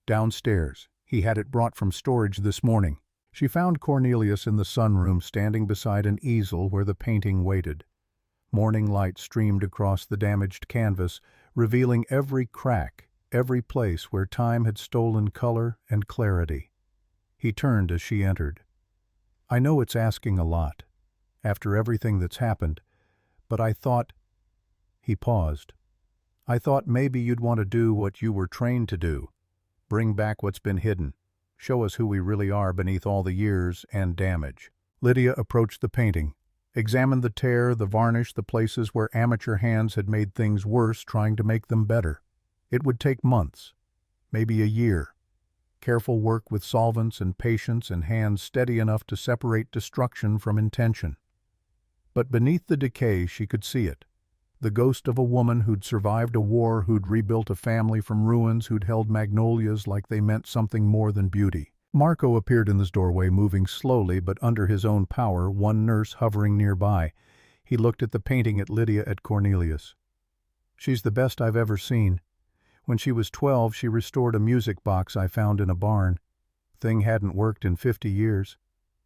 "Downstairs. He had it brought from storage this morning." She found Cornelius in the sunroom, standing beside an easel where the painting waited. Morning light streamed across the damaged canvas, revealing every crack, every place where time had stolen color and clarity. He turned as she entered. "I know it's asking a lot, after everything that's happened, but I thought—" He paused. "I thought maybe you'd want to do what you were trained to do. Bring back what's been hidden. Show us who we really are beneath all the years and damage." Lydia approached the painting, examined the tear, the varnish, the places where amateur hands had made things worse, trying to make them better. It would take months, maybe a year. Careful work with solvents and patience and hands steady enough to separate destruction from intention. But beneath the decay she could see it. The ghost of a woman who'd survived a war, who'd rebuilt a family from ruins, who'd held magnolias like they meant something more than beauty. Marco appeared in this doorway, moving slowly but under his own power, one nurse hovering nearby. He looked at the painting, at Lydia, at Cornelius. "She's the best I've ever seen. When she was 12, she restored a music box I found in a barn. Thing hadn't worked in 50 years.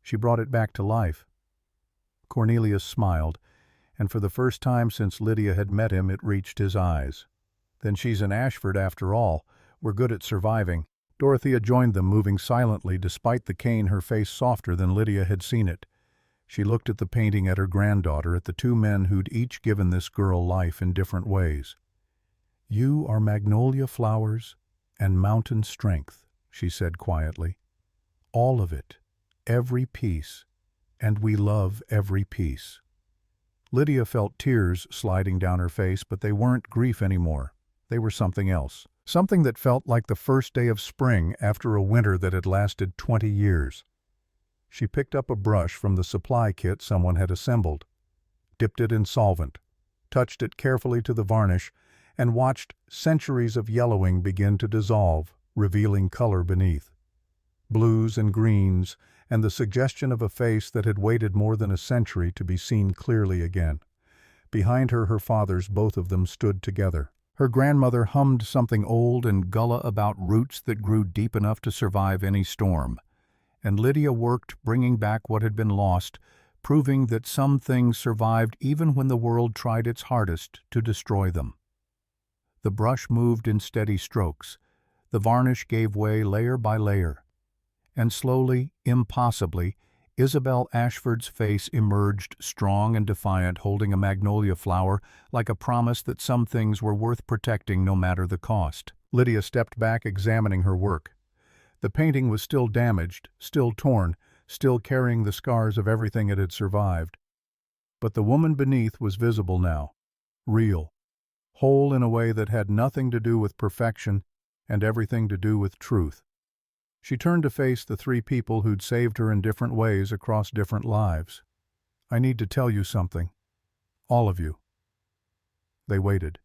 She brought it back to life." Cornelius smiled, and for the first time since Lydia had met him, it reached his eyes. "Then she's an Ashford after all. We're good at surviving." Dorothea joined them, moving silently, despite the cane, her face softer than Lydia had seen it. She looked at the painting, at her granddaughter, at the 2 men who'd each given this girl life in different ways. "You are magnolia flowers and mountain strength," she said quietly. "All of it, every piece, and we love every piece." Lydia felt tears sliding down her face, but they weren't grief anymore. They were something else. Something that felt like the first day of spring after a winter that had lasted 20 years. She picked up a brush from the supply kit someone had assembled, dipped it in solvent, touched it carefully to the varnish, and watched centuries of yellowing begin to dissolve, revealing color beneath. Blues and greens, and the suggestion of a face that had waited more than a century to be seen clearly again. Behind her, her fathers, both of them, stood together. Her grandmother hummed something old and gullah about roots that grew deep enough to survive any storm. And Lydia worked, bringing back what had been lost, proving that some things survived even when the world tried its hardest to destroy them. The brush moved in steady strokes. The varnish gave way layer by layer. And slowly, impossibly, Isabel Ashford's face emerged strong and defiant, holding a magnolia flower, like a promise that some things were worth protecting no matter the cost. Lydia stepped back, examining her work. The painting was still damaged, still torn, still carrying the scars of everything it had survived. But the woman beneath was visible now, real, whole in a way that had nothing to do with perfection and everything to do with truth. She turned to face the three people who'd saved her in different ways across different lives. "I need to tell you something. All of you." They waited.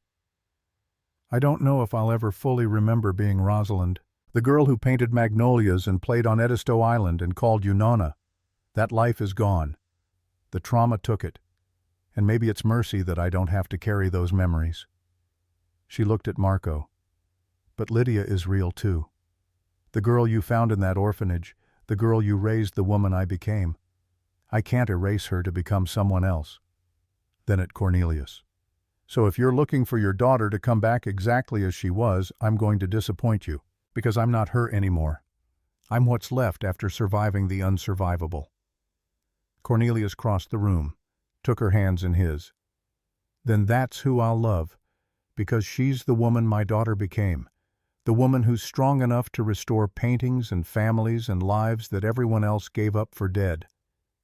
"I don't know if I'll ever fully remember being Rosalind, the girl who painted magnolias and played on Edisto Island and called you Nonna. That life is gone. The trauma took it. And maybe it's mercy that I don't have to carry those memories." She looked at Marco. "But Lydia is real too. The girl you found in that orphanage, the girl you raised, the woman I became. I can't erase her to become someone else." Then at Cornelius. "So if you're looking for your daughter to come back exactly as she was, I'm going to disappoint you, because I'm not her anymore. I'm what's left after surviving the unsurvivable." Cornelius crossed the room, took her hands in his. "Then that's who I'll love, because she's the woman my daughter became. The woman who's strong enough to restore paintings and families and lives that everyone else gave up for dead.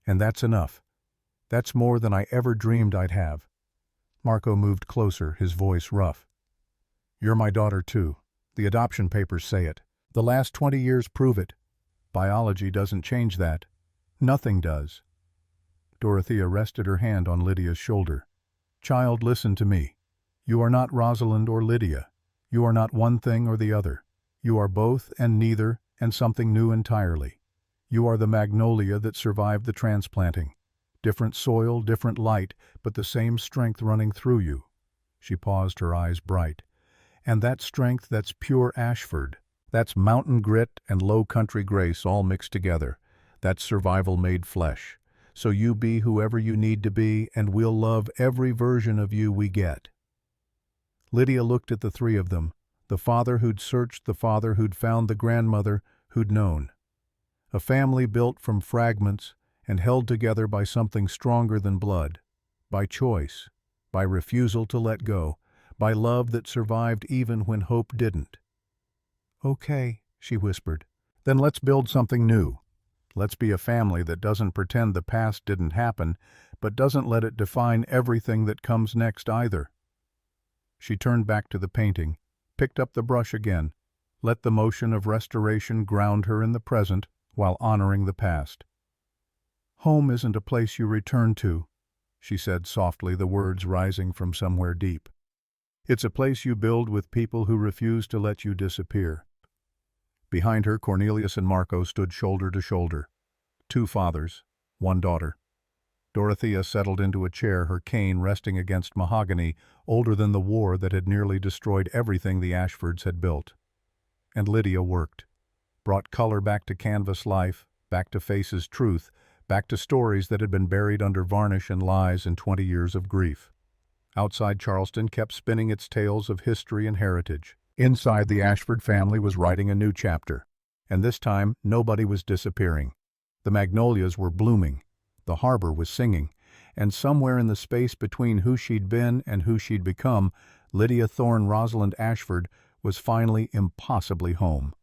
And that's enough. That's more than I ever dreamed I'd have." Marco moved closer, his voice rough. "You're my daughter too. The adoption papers say it. The last 20 years prove it. Biology doesn't change that. Nothing does." Dorothea rested her hand on Lydia's shoulder. "Child, listen to me. You are not Rosalind or Lydia. You are not one thing or the other. You are both and neither, and something new entirely. You are the magnolia that survived the transplanting. Different soil, different light, but the same strength running through you." She paused, her eyes bright. "And that strength, that's pure Ashford. That's mountain grit and low country grace all mixed together. That's survival made flesh. So you be whoever you need to be, and we'll love every version of you we get." Lydia looked at the three of them, the father who'd searched, the father who'd found, the grandmother who'd known. A family built from fragments and held together by something stronger than blood, by choice, by refusal to let go, by love that survived even when hope didn't. "Okay," she whispered. "Then let's build something new. Let's be a family that doesn't pretend the past didn't happen, but doesn't let it define everything that comes next either." She turned back to the painting, picked up the brush again, let the motion of restoration ground her in the present while honoring the past. "Home isn't a place you return to," she said softly, the words rising from somewhere deep. "It's a place you build with people who refuse to let you disappear." Behind her, Cornelius and Marco stood shoulder to shoulder. Two fathers, one daughter. Dorothea settled into a chair, her cane resting against mahogany, older than the war that had nearly destroyed everything the Ashfords had built. And Lydia worked, brought color back to canvas life, back to faces truth, back to stories that had been buried under varnish and lies in 20 years of grief. Outside, Charleston kept spinning its tales of history and heritage. Inside, the Ashford family was writing a new chapter. And this time, nobody was disappearing. The magnolias were blooming. The harbor was singing. And somewhere in the space between who she'd been and who she'd become, Lydia Thorne Rosalind Ashford was finally impossibly home.